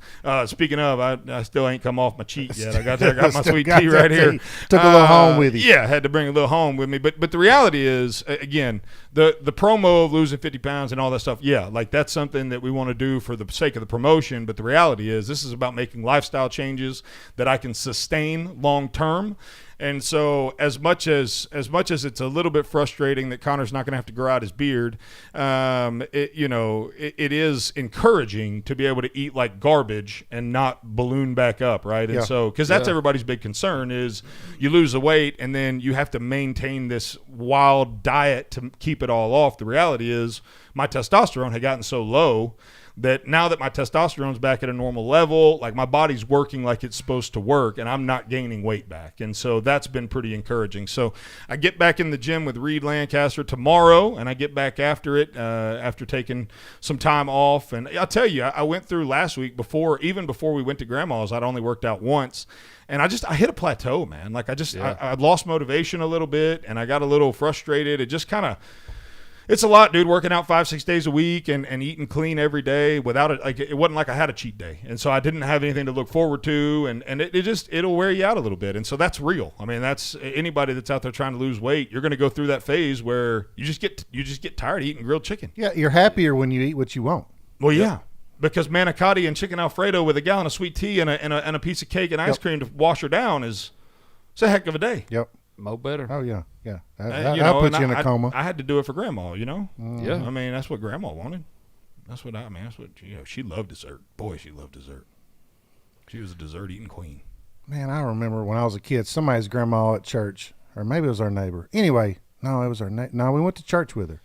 Speaking of, I still ain't come off my cheat yet. I got my sweet tea right here. Took a little home with you. Yeah, I had to bring a little home with me. But the reality is, again, the promo of losing 50 pounds and all that stuff, yeah, like that's something that we want to do for the sake of the promotion. But the reality is this is about making lifestyle changes that I can sustain long term. And so as much as it's a little bit frustrating that Connor's not going to have to grow out his beard, it is encouraging to be able to eat like garbage and not balloon back up, right? And so, because that's everybody's big concern is you lose the weight and then you have to maintain this wild diet to keep it all off. The reality is my testosterone had gotten so low that now that my testosterone's back at a normal level, like my body's working like it's supposed to work, and I'm not gaining weight back. And so that's been pretty encouraging. So I get back in the gym with Reed Lancaster tomorrow, and I get back after it after taking some time off. And I'll tell you, I went through last week even before we went to Grandma's, I'd only worked out once. And I hit a plateau, man. Like I lost motivation a little bit, and I got a little frustrated. It just kind of, It's a lot, dude, working out 5-6 days a week and eating clean every day without it. Like, it wasn't like I had a cheat day. And so I didn't have anything to look forward to. And it'll wear you out a little bit. And so that's real. I mean, that's anybody that's out there trying to lose weight. You're going to go through that phase where you just get tired of eating grilled chicken. Yeah. You're happier when you eat what you want. Well, yeah. Because manicotti and chicken Alfredo with a gallon of sweet tea and a piece of cake and ice cream to wash her down it's a heck of a day. Yep. Mo better. Oh, yeah. Yeah. I'll put you in a coma. I had to do it for Grandma, you know? Yeah. I mean, that's what Grandma wanted. That's what she loved dessert. Boy, she loved dessert. She was a dessert-eating queen. Man, I remember when I was a kid, somebody's grandma at church, or maybe it was our neighbor. Anyway, no, it was our neighbor. No, we went to church with her.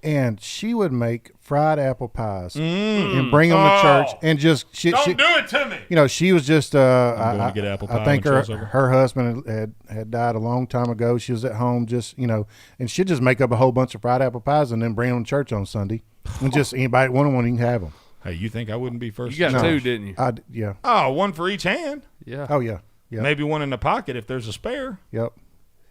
And she would make fried apple pies and bring them to church and just don't do it to me. You know, she was just I'm going to get apple pie. I think her husband had died a long time ago. She was at home just, and she'd just make up a whole bunch of fried apple pies and then bring them to church on Sunday. And just anybody want them, you can have them. Hey, you think I wouldn't be first? You got two, didn't you? Yeah. Oh, one for each hand. Yeah. Oh, yeah. Yep. Maybe one in the pocket if there's a spare. Yep.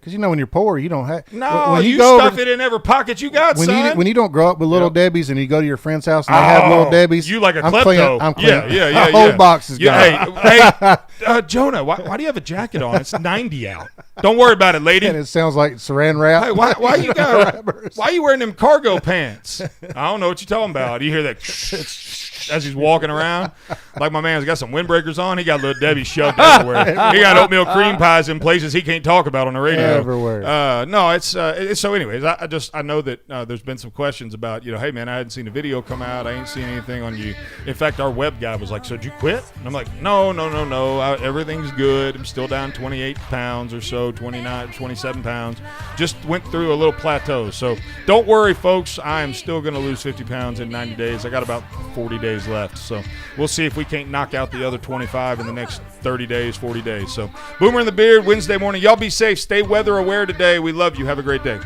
Because, when you're poor, you don't have. No, when you stuff it in every pocket you got, son. When you don't grow up with Little Debbie's and you go to your friend's house and they have Little Debbie's. You like a klepto. I'm clean. Yeah. Whole box is gone. Hey, Jonah, why do you have a jacket on? It's 90 out. Don't worry about it, lady. And it sounds like saran wrap. Hey, why you wearing them cargo pants? I don't know what you're talking about. You hear that as he's walking around? Like my man's got some windbreakers on. He got Little Debbie shoved everywhere. He got oatmeal cream pies in places he can't talk about on the radio. Everywhere. No, it's so. Anyways, I know that there's been some questions about hey man, I hadn't seen a video come out. I ain't seen anything on you. In fact, our web guy was like, so did you quit? And I'm like, no. Everything's good. I'm still down 28 pounds or so, 27 pounds. Just went through a little plateau. So don't worry, folks. I am still going to lose 50 pounds in 90 days. I got about 40 days left. So we'll see if we can't knock out the other 25 in the next 30 days, 40 days. So Boomer and the Beard, Wednesday morning. Y'all be safe. Stay weather aware today. We love you. Have a great day.